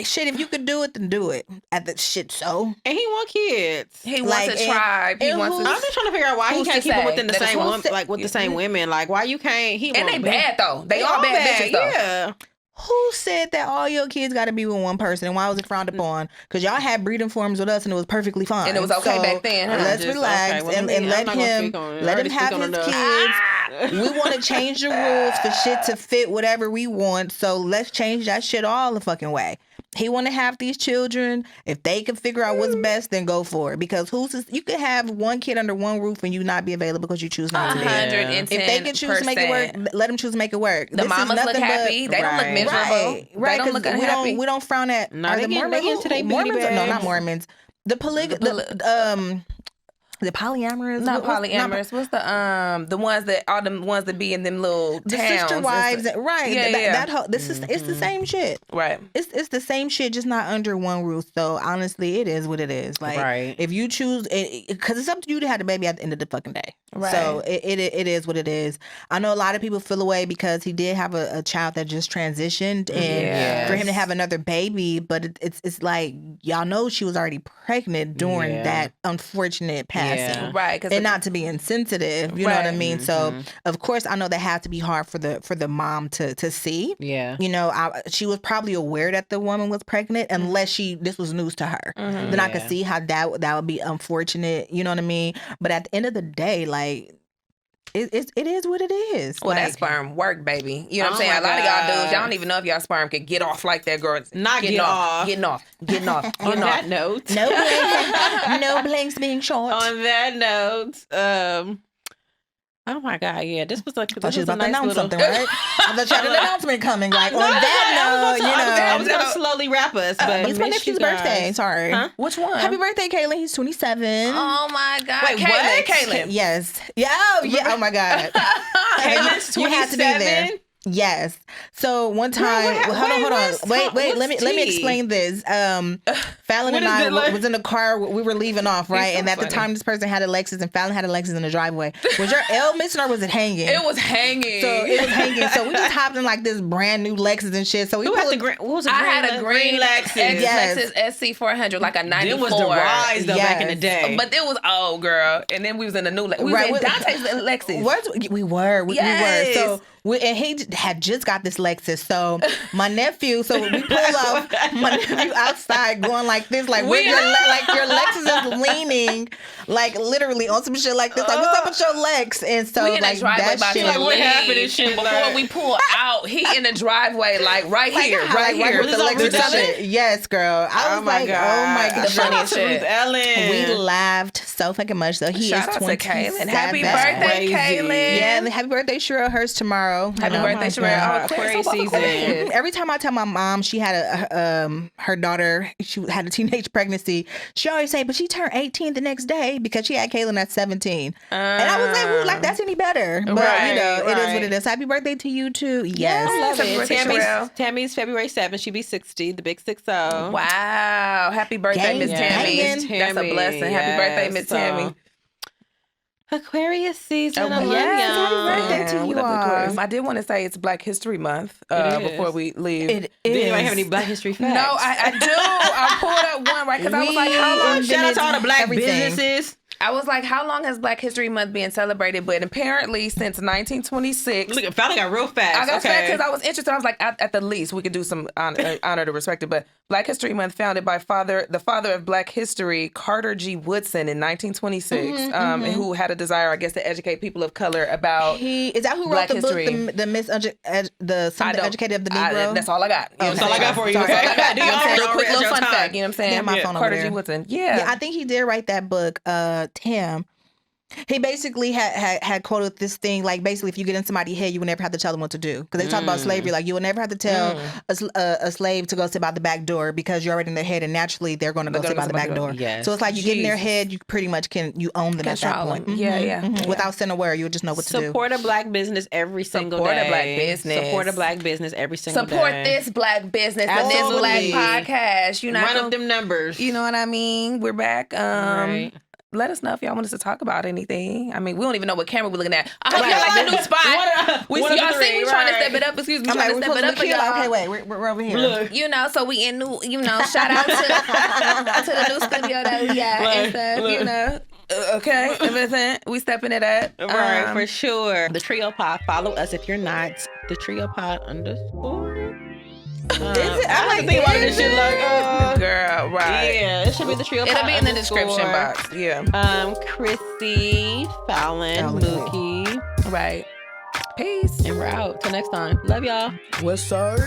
shit. If you could do it, then do it. At the shit, so And he want kids. He Like, wants a and- tribe. He and wants who's- I'm just trying to figure out why he Who's can't to keep it say within the that it's same who's woman, to- like with the same women. Like why you can't? He And they want- bad though. They all bad bitches though. Yeah. who said that all your kids got to be with one person, and why was it frowned upon? Because y'all had breeding forms with us, and it was perfectly fine, And it was okay back then, huh? Let's Just, relax okay, well, and I'm let not gonna him speak on it. I let him already have speak on his enough. kids. We want to change the rules for shit to fit whatever we want, so let's change that shit all the fucking way. he want to have these children. If they can figure out what's best, then go for it. Because you could have one kid under one roof and you not be available because you choose not to. 110%. If they can choose to make it work, let them choose to make it work. The mamas look happy. They don't look miserable. Right. They don't look unhappy. We don't frown at. Are the Mormons? Mormons? No, not Mormons. The polyamorous? Not polyamorous. What's the ones that be in them little the towns? Sister wives, right? Yeah, That whole it's the same shit, right? It's the same shit, just not under one roof. So honestly, it is what it is. Like, if you choose, because it's up to you to have the baby at the end of the fucking day. Right. So it is what it is. I know a lot of people feel away because he did have a child that just transitioned, and for him to have another baby, but it's like, y'all know she was already pregnant during that unfortunate passing, right? And not to be insensitive, you know what I mean. So of course, I know that had to be hard for the mom to see. Yeah, you know, she was probably aware that the woman was pregnant, unless this was news to her. Then I could see how that would be unfortunate. You know what I mean? But at the end of the day, like, it is what it is. Well, that sperm work, baby. You know what I'm saying? A lot of y'all dudes, y'all don't even know if y'all sperm could get off like that, girl. Not getting off. On that note, no blanks being short. On that note, oh my God, yeah, this was like, I thought she was about to announce something, right? I thought you had an announcement coming. Like, on that note, I was gonna slowly wrap us, but it's my nephew's birthday. Sorry, which one? Happy birthday, Kaylin. He's 27. Oh my God! Wait, what? Kaylin? Yes. Yeah. Oh, yeah. Oh my God. Kaylin's 27. You had to be there. Yes. So one time, hold on. Wait. Let me explain this. Fallon and I was in the car. We were leaving off, right? So and at the time, this person had a Lexus, and Fallon had a Lexus in the driveway. Was your L missing or was it hanging? It was hanging. So it was hanging. So we just hopped in like this brand new Lexus and shit. So we had the green. What was it? I had a green Lexus. Lexus SC400, like a 94. It was the rise though back in the day. But it was old, girl. And then we was in the new Lexus. We was in Dante's Lexus. We were. So. And he had just got this Lexus. So my nephew, so we pull up, my nephew outside going like this, like where your Lexus is leaning, like literally on some shit like this. Like, what's up with your Lex? And so we in like that shit. Like, what happened and shit? Before we pull out, he in the driveway, like right here. With the Lexus and shit. Yes, girl. I was like, oh my God. The funniest shit. Ellen. We laughed so fucking much. So he is 27. Happy birthday, Kaylin. Yeah, and happy birthday, Cheryl. Hers tomorrow. Happy birthday, Cheryl. Aquarius season. Every time I tell my mom she had her daughter, she had a teenage pregnancy, she always say, but she turned 18 the next day because she had Kaylin at 17. And I was like, well, like, that's any better. But, you know, it is what it is. Happy birthday to you, too. Yes. I love it. Tammy's February 7th. She'll be 60, the big 60. Wow. Happy birthday, Miss Tammy. That's a blessing. Happy birthday, Miss Tammy. Aquarius season. Happy birthday to you all. I did want to say it's Black History Month before we leave. Did anybody have any Black History facts? No, I do. I pulled up one, right? Because I was like, how long? Shout out to all the Black businesses. I was like, how long has Black History Month been celebrated? But apparently since 1926. Look, finally got real fast. I got fast because I was interested. I was like, at the least, we could do some honor to respect it. But Black History Month founded by the father of Black history, Carter G. Woodson, in 1926, who had a desire, I guess, to educate people of color about is that who Black wrote the history. book, the Something Educated of the Negro? That's all I got. That's all I got for you. That's all I got. Real quick little fun fact. You know what I'm saying? Yeah, my phone Carter over G. there. Woodson. Yeah, I think he did write that book, Tim. He basically had quoted this thing, like, basically, if you get in somebody's head, you will never have to tell them what to do. Because they talk about slavery, like, you will never have to tell a slave to go sit by the back door because you're already in their head, and naturally they're going to go sit by the back door. Yes. So it's like you get in their head, you pretty much you own them at that point. Without saying a word, you'll just know what to do. Support a Black business every single day. Support a Black business. Support a Black business every single day. Support this Black business and this Black podcast. Run up them numbers. You know what I mean? We're back. Right. Let us know if y'all want us to talk about anything. I mean, we don't even know what camera we're looking at. I hope y'all like the new spot. Y'all see we trying to step it up. Excuse me, trying to step it up for y'all. Okay, wait, we're over here. Look. You know, so we in new, shout out to the new studio that we got and stuff, you know. Okay, everything. We stepping it up. Right, for sure. The Trio Pod. Follow us if you're not. The Trio Pod _. Is it? I like to think about this shit like, girl, right? Yeah, it should be the Trio Pod. It'll be in the description box. Yeah. Chrissy, Fallon, Mookie. Right. Peace. And we're out. Till next time. Love y'all. What's up?